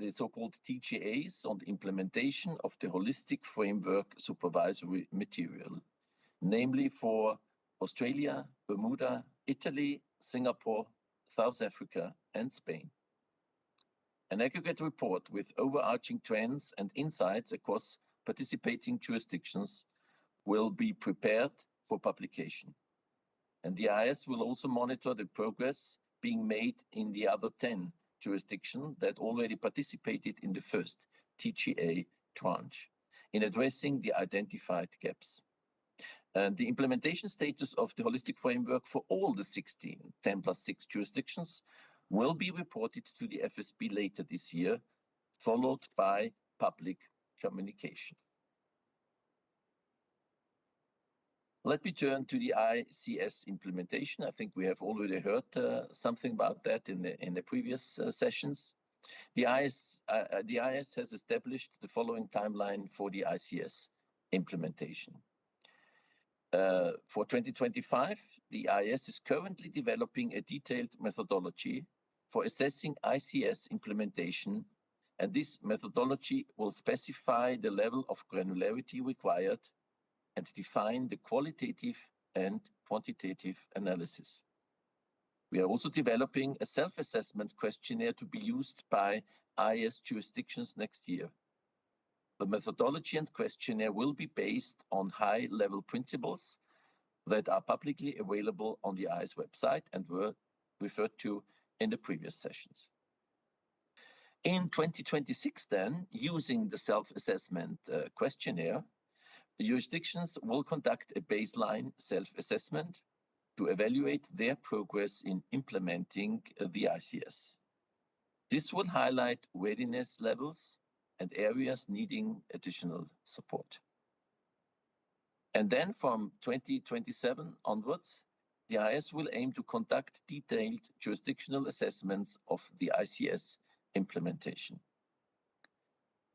so-called TGAs on the implementation of the holistic framework supervisory material, namely for Australia, Bermuda, Italy, Singapore, South Africa, and Spain. An aggregate report with overarching trends and insights across participating jurisdictions will be prepared for publication. And the IAS will also monitor the progress being made in the other 10 jurisdictions that already participated in the first TGA tranche in addressing the identified gaps. And the implementation status of the holistic framework for all the 16 10+6 jurisdictions will be reported to the FSB later this year, followed by public communication. Let me turn to the ICS implementation. I think we have already heard something about that in the previous sessions. The IAS has established the following timeline for the ICS implementation. For 2025, the IAS is currently developing a detailed methodology for assessing ICS implementation, and this methodology will specify the level of granularity required and define the qualitative and quantitative analysis. We are also developing a self-assessment questionnaire to be used by IAS jurisdictions next year. The methodology and questionnaire will be based on high-level principles that are publicly available on the IAS website and were referred to in the previous sessions. In 2026 then, using the self-assessment questionnaire, the jurisdictions will conduct a baseline self-assessment to evaluate their progress in implementing the ICS. This will highlight readiness levels and areas needing additional support. And then from 2027 onwards, the IAS will aim to conduct detailed jurisdictional assessments of the ICS implementation.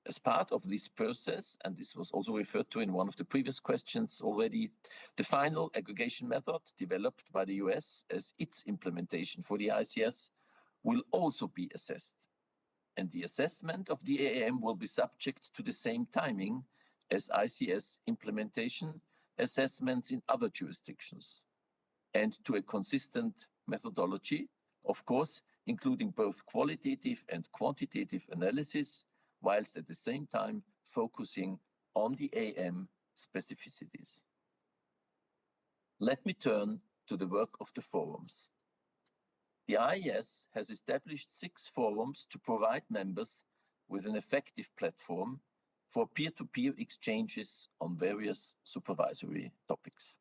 As part of this process, and this was also referred to in one of the previous questions already, the final aggregation method developed by the US as its implementation for the ICS will also be assessed. And the assessment of the AAM will be subject to the same timing as ICS implementation assessments in other jurisdictions, and to a consistent methodology, of course, including both qualitative and quantitative analysis, whilst at the same time focusing on the AM specificities. Let me turn to the work of the forums. The IAIS has established 6 forums to provide members with an effective platform for peer-to-peer exchanges on various supervisory topics.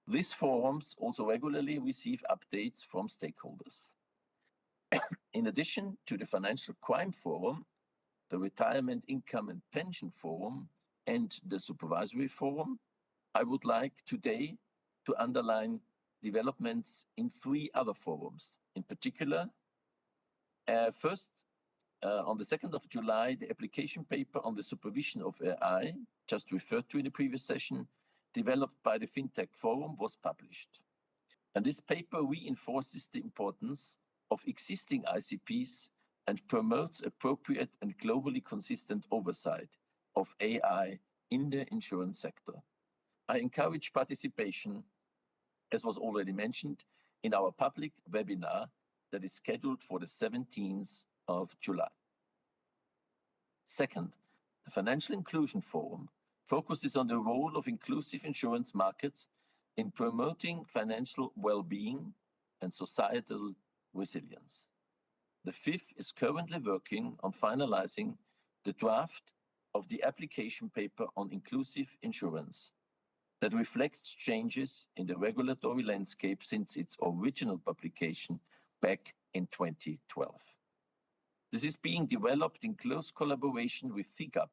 These forums also regularly receive updates from stakeholders. In addition to the Financial Crime Forum, the Retirement Income and Pension Forum, and the Supervisory Forum, I would like today to underline developments in 3 other forums. In particular, first, on the 2nd of July, the application paper on the supervision of AI, just referred to in the previous session, developed by the FinTech Forum, was published. And this paper reinforces the importance of existing ICPs and promotes appropriate and globally consistent oversight of AI in the insurance sector. I encourage participation, as was already mentioned, in our public webinar that is scheduled for the 17th of July. Second, the Financial Inclusion Forum focuses on the role of inclusive insurance markets in promoting financial well-being and societal resilience. The FIF is currently working on finalizing the draft of the application paper on inclusive insurance that reflects changes in the regulatory landscape since its original publication back in 2012. This is being developed in close collaboration with CIGAP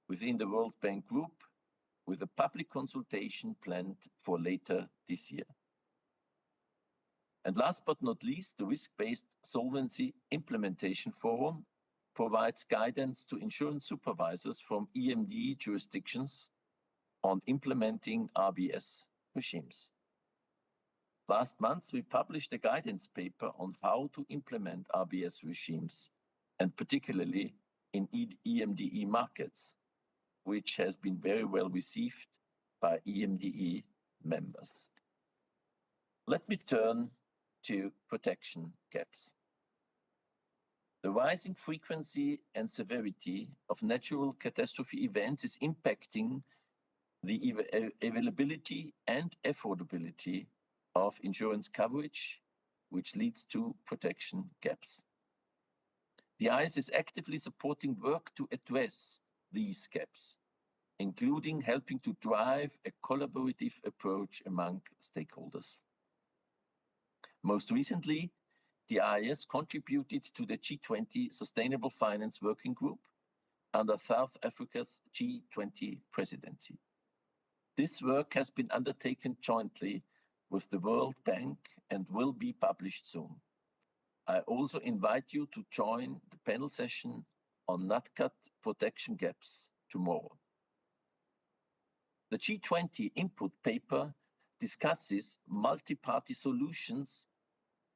within the World Bank Group, with a public consultation planned for later this year. And last but not least, the Risk-Based Solvency Implementation Forum provides guidance to insurance supervisors from EMD jurisdictions on implementing RBS regimes. Last month, we published a guidance paper on how to implement RBS regimes, and particularly in EMDE markets, which has been very well received by EMDE members. Let me turn to protection gaps. The rising frequency and severity of natural catastrophe events is impacting the availability and affordability of insurance coverage, which leads to protection gaps. The IAIS is actively supporting work to address these gaps, including helping to drive a collaborative approach among stakeholders. Most recently, the IAIS contributed to the G20 Sustainable Finance Working Group under South Africa's G20 presidency. This work has been undertaken jointly with the World Bank and will be published soon. I also invite you to join the panel session on NatCat protection gaps tomorrow. The G20 input paper discusses multi-party solutions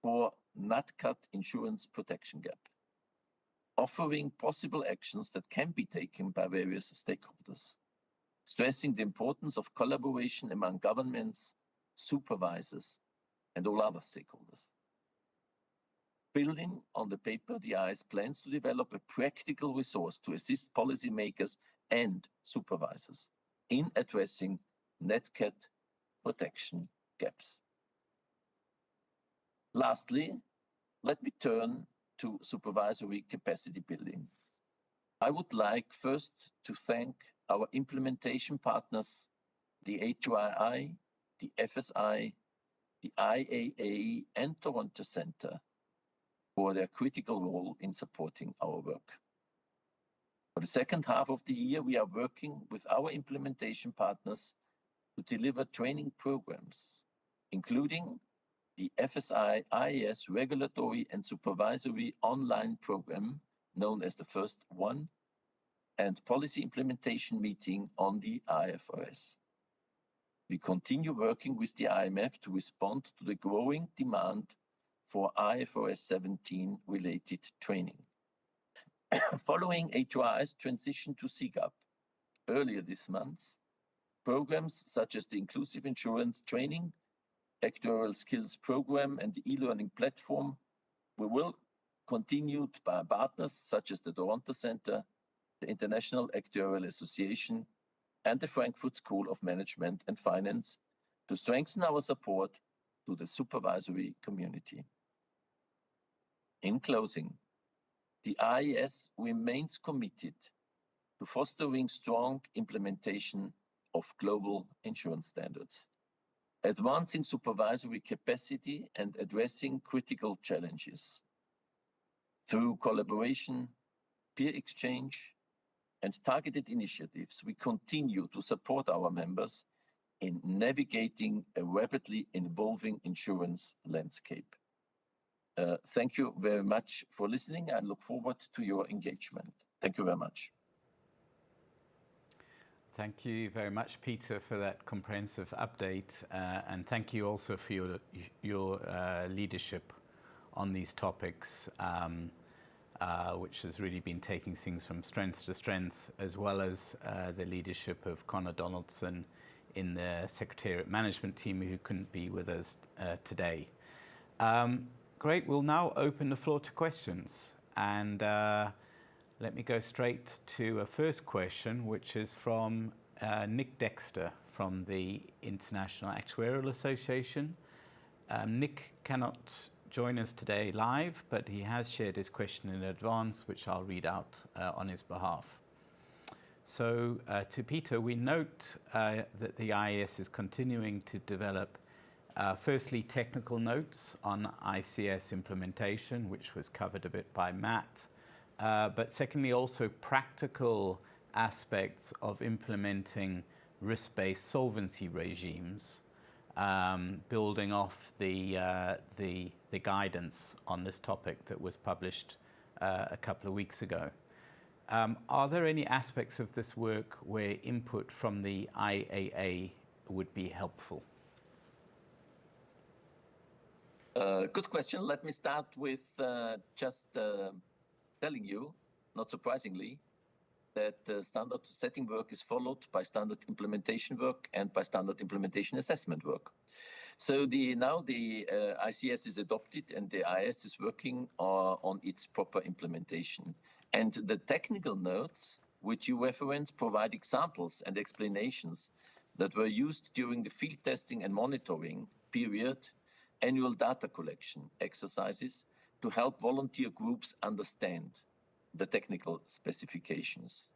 for NatCat insurance protection gap, offering possible actions that can be taken by various stakeholders, stressing the importance of collaboration among governments, supervisors, and all other stakeholders. Building on the paper, the IAIS plans to develop a practical resource to assist policymakers and supervisors in addressing NatCat protection gaps. Lastly, let me turn to supervisory capacity building. I would like first to thank our implementation partners, the HYI, the FSI, the IAA, and Toronto Centre, for their critical role in supporting our work. For the second half of the year, we are working with our implementation partners to deliver training programs, including the FSI IAIS Regulatory and Supervisory Online Program, known as the First One, and policy implementation meeting on the IFRS. We continue working with the IMF to respond to the growing demand for IFRS 17 related training. Following HYI's transition to CGAP earlier this month, programs such as the Inclusive Insurance Training, Actuarial Skills Program, and the e-learning platform We will continue by partners such as the Toronto Center, the International Actuarial Association, and the Frankfurt School of Management and Finance to strengthen our support to the supervisory community. In closing, the IAIS remains committed to fostering strong implementation of global insurance standards, advancing supervisory capacity and addressing critical challenges. Through collaboration, peer exchange, and targeted initiatives, we continue to support our members in navigating a rapidly evolving insurance landscape. Thank you very much for listening. I look forward to your engagement. Thank you very much. Thank you very much, Peter, for that comprehensive update, and thank you also for your leadership on these topics, which has really been taking things from strength to strength, as well as the leadership of Connor Donaldson in the Secretariat Management team, who couldn't be with us today. Great, we'll now open the floor to questions, and let me go straight to a first question, which is from Nick Dexter from the International Actuarial Association. Nick cannot join us today live, but he has shared his question in advance, which I'll read out on his behalf. So to Peter, we note that the IAIS is continuing to develop firstly technical notes on ICS implementation, which was covered a bit by Matt, but secondly also practical aspects of implementing risk-based solvency regimes, building off the guidance on this topic that was published a couple of weeks ago. Are there any aspects of this work where input from the IAA would be helpful? Good question. Let me start with just telling you, not surprisingly, that standard setting work is followed by standard implementation work and by standard implementation assessment work. So now the ICS is adopted and the IAIS is working on its proper implementation. And the technical notes, which you reference, provide examples and explanations that were used during the field testing and monitoring period, annual data collection exercises to help volunteer groups understand the technical specifications.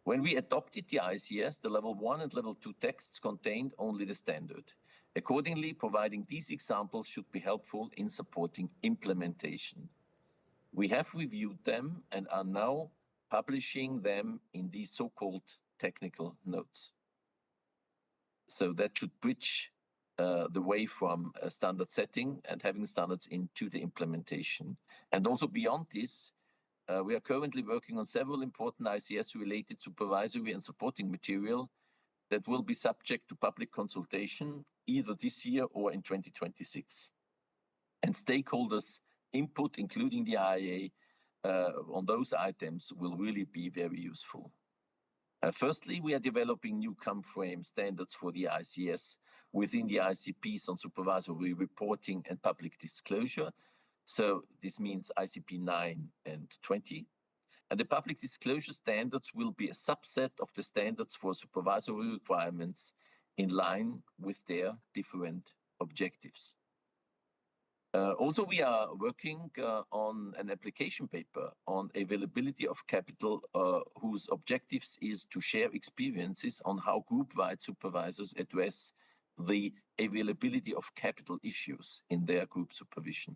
When we adopted the ICS, the level 1 and level 2 texts contained only the standard. Accordingly, providing these examples should be helpful in supporting implementation. We have reviewed them and are now publishing them in these so-called technical notes. So that should bridge the way from a standard setting and having standards into the implementation. And also beyond this, we are currently working on several important ICS-related supervisory and supporting material that will be subject to public consultation either this year or in 2026. And stakeholders' input, including the IAA, on those items will really be very useful. Firstly, we are developing new COM-frame standards for the ICS within the ICPs on supervisory reporting and public disclosure. So this means ICP 9 and 20. And the public disclosure standards will be a subset of the standards for supervisory requirements in line with their different objectives. Also, we are working on an application paper on availability of capital whose objectives is to share experiences on how group-wide supervisors address the availability of capital issues in their group supervision,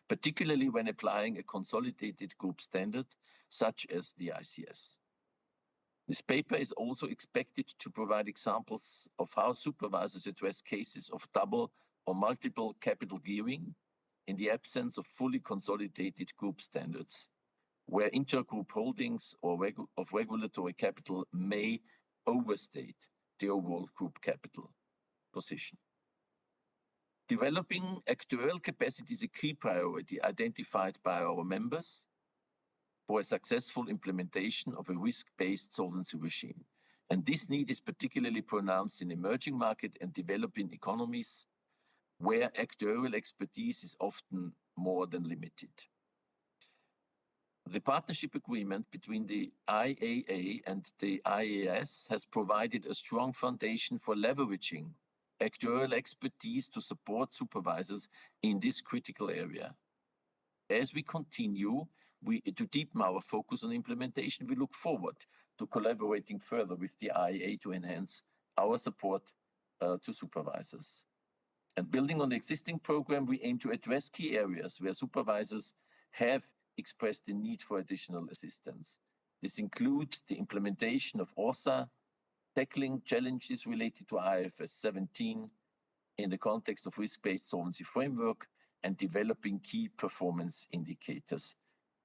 particularly when applying a consolidated group standard such as the ICS. This paper is also expected to provide examples of how supervisors address cases of double or multiple capital gearing in the absence of fully consolidated group standards, where intergroup holdings of regulatory capital may overstate the overall group capital position. Developing actuarial capacity is a key priority identified by our members for a successful implementation of a risk-based solvency regime. And this need is particularly pronounced in emerging market and developing economies, where actuarial expertise is often more than limited. The partnership agreement between the IAA and the IAIS has provided a strong foundation for leveraging actuarial expertise to support supervisors in this critical area. As we continue to deepen our focus on implementation, we look forward to collaborating further with the IAA to enhance our support to supervisors. And building on the existing program, we aim to address key areas where supervisors have expressed the need for additional assistance. This includes the implementation of ORSA, tackling challenges related to IFRS 17 in the context of risk-based solvency framework, and developing key performance indicators.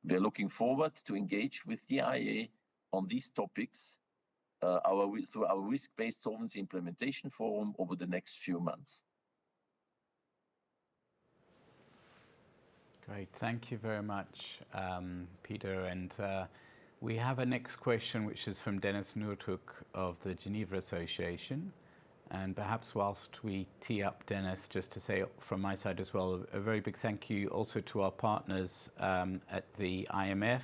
We are looking forward to engage with the IA on these topics through our risk-based solvency implementation forum over the next few months. Great, thank you very much, Peter. And we have a next question, which is from Dennis Noortuk of the Geneva Association. And perhaps whilst we tee up Dennis, just to say from my side as well, a very big thank you also to our partners at the IMF,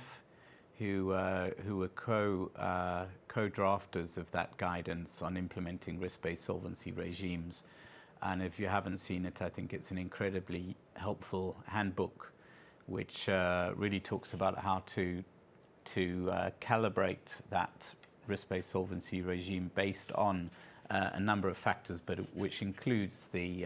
who were co-drafters of that guidance on implementing risk-based solvency regimes. And if you haven't seen it, I think it's an incredibly helpful handbook, which really talks about how to calibrate that risk-based solvency regime based on a number of factors, but which includes the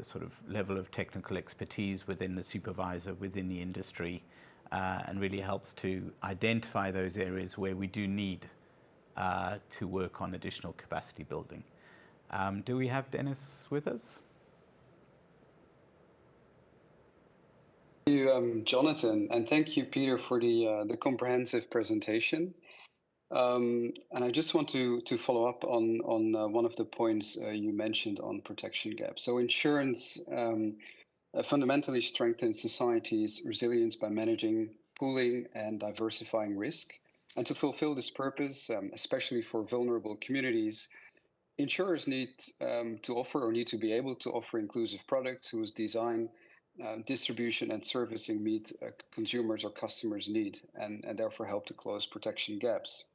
sort of level of technical expertise within the supervisor, within the industry, and really helps to identify those areas where we do need to work on additional capacity building. Do we have Dennis with us? Thank you, Jonathan, and thank you, Peter, for the comprehensive presentation. And I just want to follow up on one of the points you mentioned on protection gaps. So insurance fundamentally strengthens society's resilience by managing, pooling, and diversifying risk. And to fulfill this purpose, especially for vulnerable communities, insurers need to offer or need to be able to offer inclusive products whose design, distribution, and servicing meet consumers or customers' need, and therefore help to close protection gaps.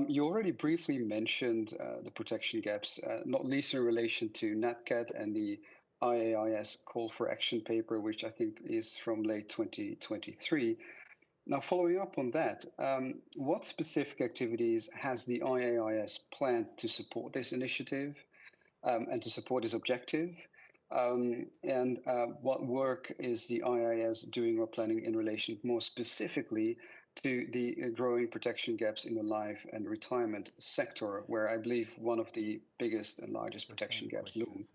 You already briefly mentioned the protection gaps, not least in relation to NatCat and the IAIS call for action paper, which I think is from late 2023. Now, following up on that, what specific activities has the IAIS planned to support this initiative and to support this objective? And what work is the IAIS doing or planning in relation more specifically to the growing protection gaps in the life and retirement sector, where I believe one of the biggest and largest protection gaps loom?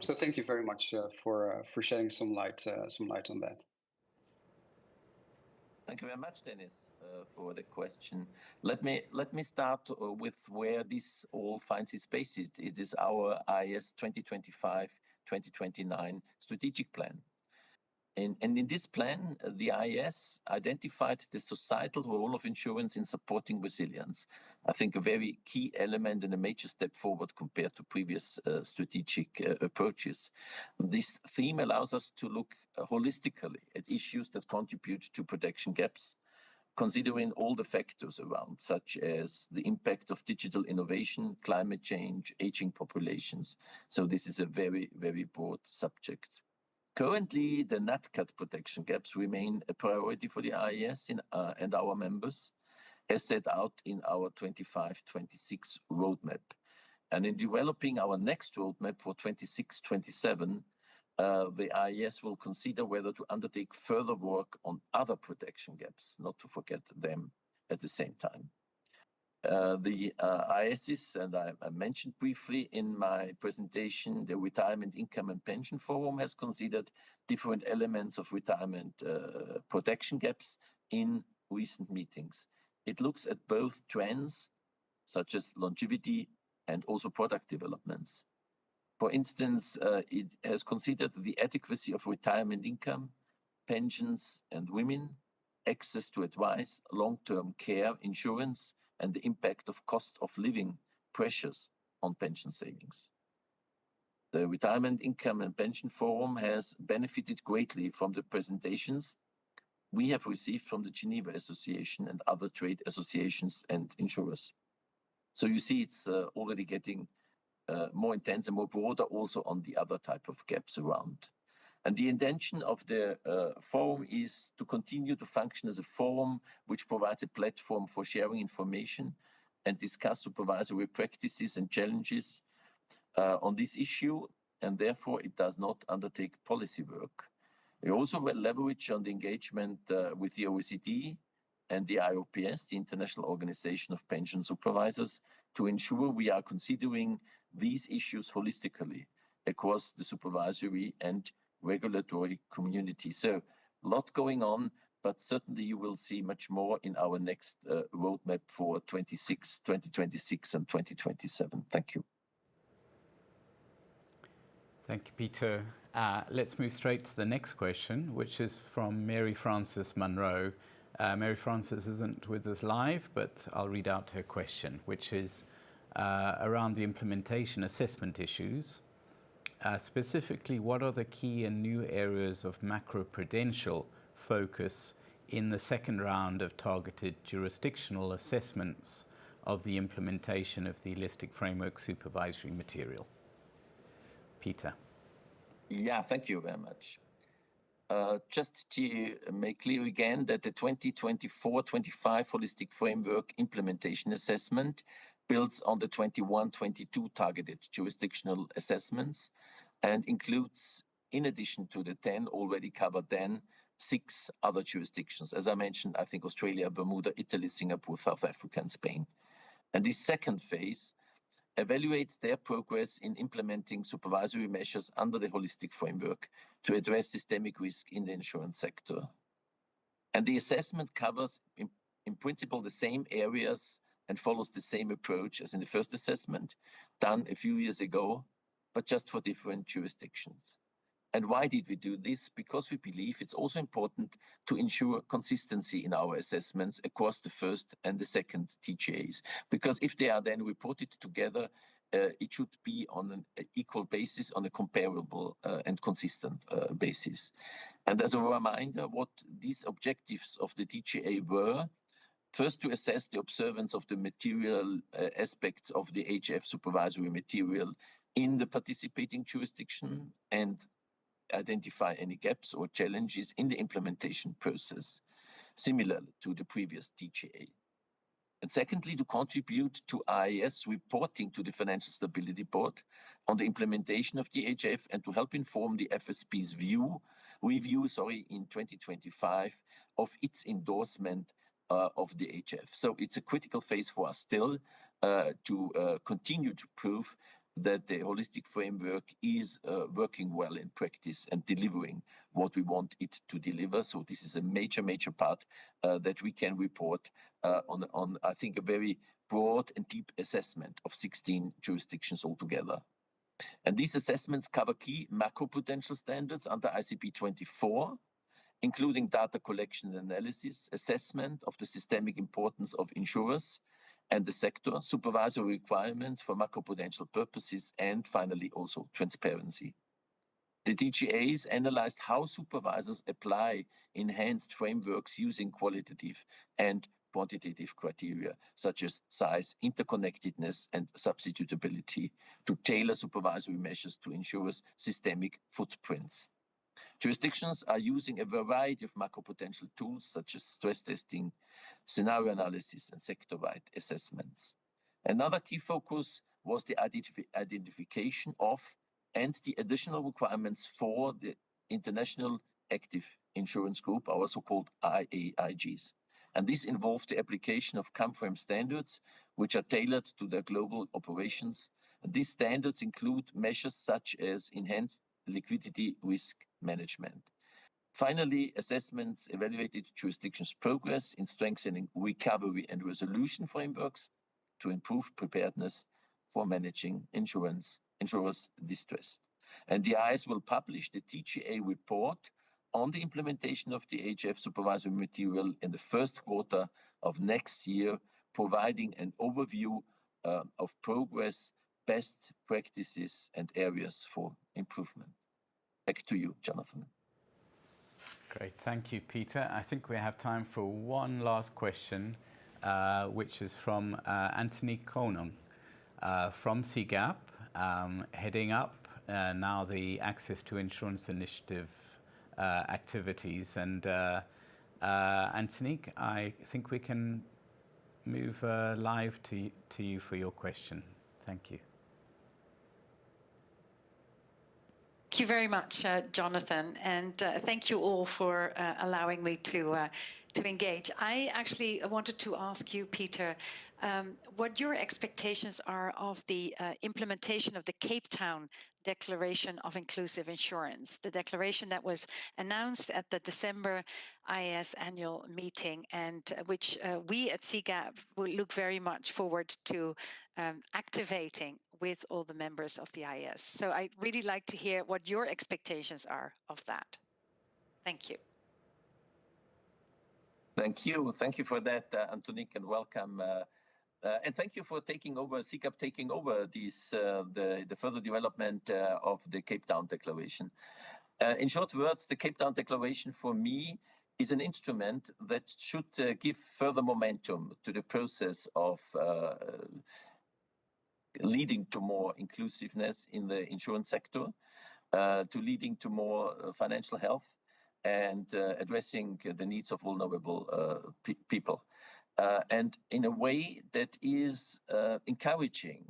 So thank you very much for shedding some light on that. Thank you very much, Dennis, for the question. Let me start with where this all finds its basis. It is our IAIS 2025-2029 strategic plan. And in this plan, the IAIS identified the societal role of insurance in supporting resilience. I think a very key element and a major step forward compared to previous strategic approaches. This theme allows us to look holistically at issues that contribute to protection gaps, considering all the factors around, such as the impact of digital innovation, climate change, aging populations. So this is a very, very broad subject. Currently, the NatCat protection gaps remain a priority for the IAIS and our members, as set out in our 25-26 roadmap. And in developing our next roadmap for 26-27, the IAIS will consider whether to undertake further work on other protection gaps, not to forget them at the same time. The IAIS, and I mentioned briefly in my presentation, the Retirement Income and Pension Forum has considered different elements of retirement protection gaps in recent meetings. It looks at both trends, such as longevity, and also product developments. For instance, it has considered the adequacy of retirement income, pensions and women, access to advice, long-term care insurance, and the impact of cost of living pressures on pension savings. The Retirement Income and Pension Forum has benefited greatly from the presentations we have received from the Geneva Association and other trade associations and insurers. So you see it's already getting more intense and more broader also on the other type of gaps around. And the intention of the forum is to continue to function as a forum which provides a platform for sharing information and discuss supervisory practices and challenges on this issue, and therefore it does not undertake policy work. We also will leverage on the engagement with the OECD and the IOPS, the International Organization of Pension Supervisors, to ensure we are considering these issues holistically across the supervisory and regulatory community. So a lot going on, but certainly you will see much more in our next roadmap for 2026 and 2027. Thank you. Thank you, Peter. Let's move straight to the next question, which is from Mary Frances Monroe. Mary Frances isn't with us live, but I'll read out her question, which is around the implementation assessment issues. Specifically, what are the key and new areas of macroprudential focus in the second round of targeted jurisdictional assessments of the implementation of the holistic framework supervisory material? Peter. Yeah, thank you very much. Just to make clear again that the 2024-25 Holistic Framework Implementation Assessment builds on the 21-22 targeted jurisdictional assessments and includes, in addition to the 10 already covered then, 6 other jurisdictions. As I mentioned, I think Australia, Bermuda, Italy, Singapore, South Africa, and Spain. And this second phase evaluates their progress in implementing supervisory measures under the holistic framework to address systemic risk in the insurance sector. And the assessment covers, in principle, the same areas and follows the same approach as in the first assessment, done a few years ago, but just for different jurisdictions. And why did we do this? Because we believe it's also important to ensure consistency in our assessments across the first and the second TGAs. Because if they are then reported together, it should be on an equal basis, on a comparable and consistent basis. And as a reminder, what these objectives of the TGA were: first, to assess the observance of the material aspects of the HF supervisory material in the participating jurisdiction and identify any gaps or challenges in the implementation process, similar to the previous TGA. And secondly, to contribute to IAIS reporting to the Financial Stability Board on the implementation of the HF and to help inform the FSB's review in 2025 of its endorsement of the HF. So it's a critical phase for us still to continue to prove that the holistic framework is working well in practice and delivering what we want it to deliver. So this is a major part that we can report on, I think, a very broad and deep assessment of 16 jurisdictions altogether. And these assessments cover key macroprudential standards under ICP 24, including data collection and analysis, assessment of the systemic importance of insurers and the sector, supervisory requirements for macroprudential purposes, and finally also transparency. The TGAs analyzed how supervisors apply enhanced frameworks using qualitative and quantitative criteria such as size, interconnectedness, and substitutability to tailor supervisory measures to insurers' systemic footprints. Jurisdictions are using a variety of macropotential tools such as stress testing, scenario analysis, and sector-wide assessments. Another key focus was the identification of and the additional requirements for the International Active Insurance Group, our so-called IAIGs. And this involved the application of CAMFRAME standards, which are tailored to their global operations. And these standards include measures such as enhanced liquidity risk management. Finally, assessments evaluated jurisdictions' progress in strengthening recovery and resolution frameworks to improve preparedness for managing insurers' distress. And the IAIS will publish the TGA report on the implementation of the HF supervisory material in the first quarter of next year, providing an overview of progress best practices and areas for improvement. Back to you, Jonathan. Great, thank you, Peter. I think we have time for one last question, which is from Anthony Konung from CGAP, heading up now the Access to Insurance Initiative activities. And Anthony, I think we can move live to you for your question. Thank you. Thank you very much, Jonathan, and thank you all for allowing me to engage. I actually wanted to ask you, Peter, what your expectations are of the implementation of the Cape Town Declaration of Inclusive Insurance, the declaration that was announced at the December IAIS annual meeting, and which we at CGAP will look very much forward to activating with all the members of the IAIS. So I'd really like to hear what your expectations are of that. Thank you. Thank you. Thank you for that, Antonique, and welcome. And thank you for taking over, CGAP taking over these, the further development of the Cape Town Declaration. In short words, the Cape Town Declaration for me is an instrument that should give further momentum to the process of leading to more inclusiveness in the insurance sector, to leading to more financial health, and addressing the needs of vulnerable people. And in a way that is encouraging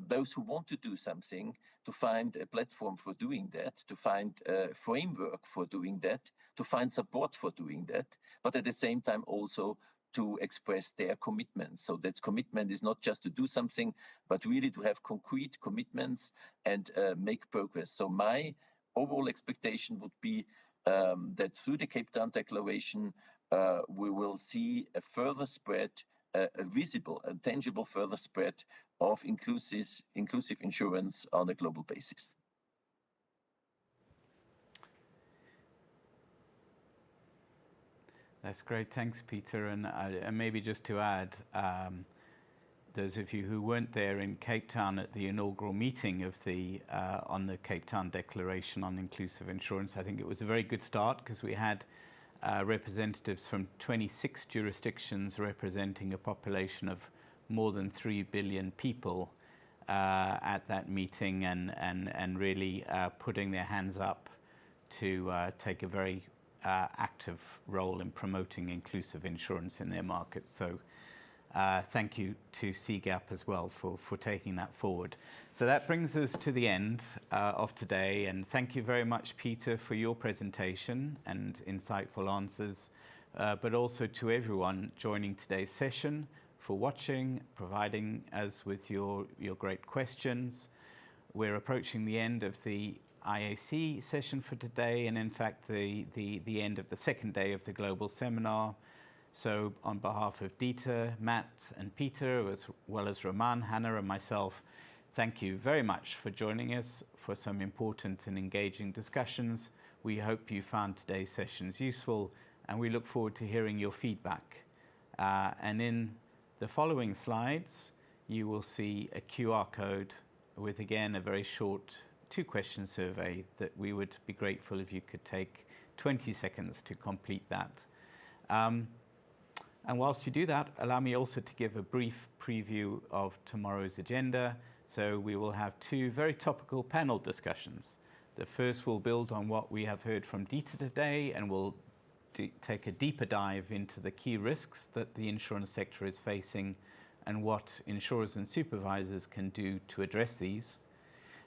those who want to do something to find a platform for doing that, to find a framework for doing that, to find support for doing that, but at the same time also to express their commitments. So that commitment is not just to do something, but really to have concrete commitments and make progress. So my overall expectation would be that through the Cape Town Declaration, we will see a further spread, a visible and tangible further spread of inclusive insurance on a global basis. That's great. Thanks, Peter. And maybe just to add, those of you who weren't there in Cape Town at the inaugural meeting of the on the Cape Town Declaration on Inclusive Insurance, I think it was a very good start because we had representatives from 26 jurisdictions representing a population of more than 3 billion people at that meeting, and really putting their hands up to take a very active role in promoting inclusive insurance in their markets. So thank you to CGAP as well for taking that forward. So that brings us to the end of today, and thank you very much, Peter, for your presentation and insightful answers, but also to everyone joining today's session, for watching, providing us with your great questions. We're approaching the end of the IAC session for today, and in fact the end of the second day of the global seminar. So on behalf of Dieter, Matt and Peter, as well as Roman, Hannah and myself, thank you very much for joining us for some important and engaging discussions. We hope you found today's sessions useful, and we look forward to hearing your feedback. And in the following slides, you will see a QR code with, again, a very short 2-question survey that we would be grateful if you could take 20 seconds to complete that. And whilst you do that, allow me also to give a brief preview of tomorrow's agenda. So we will have 2 very topical panel discussions. The first will build on what we have heard from Dieter today, and will take a deeper dive into the key risks that the insurance sector is facing and what insurers and supervisors can do to address these.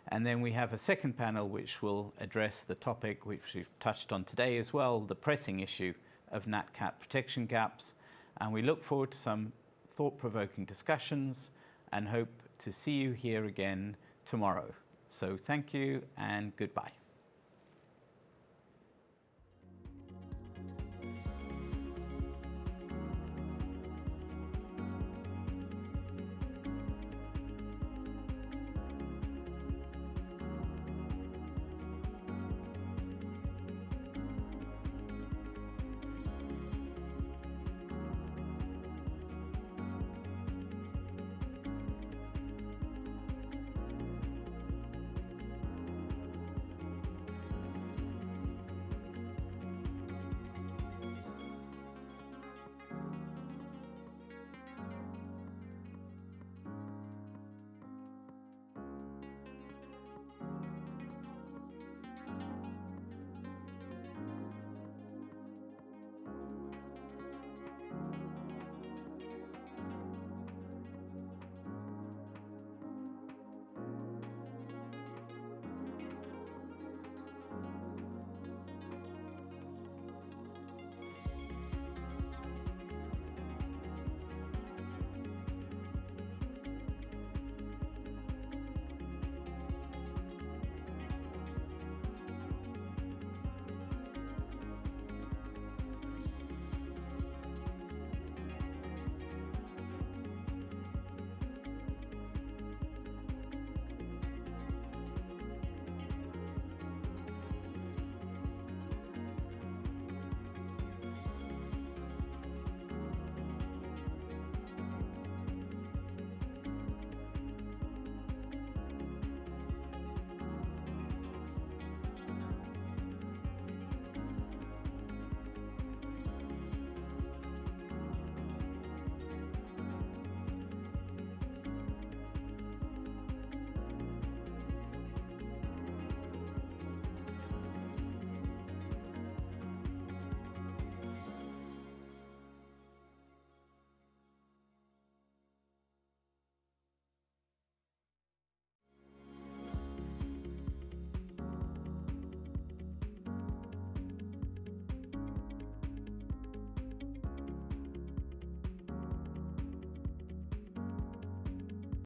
And then we have a second panel which will address the topic which we've touched on today as well, the pressing issue of Nat Cat protection gaps. And we look forward to some thought-provoking discussions and hope to see you here again tomorrow. So thank you and goodbye.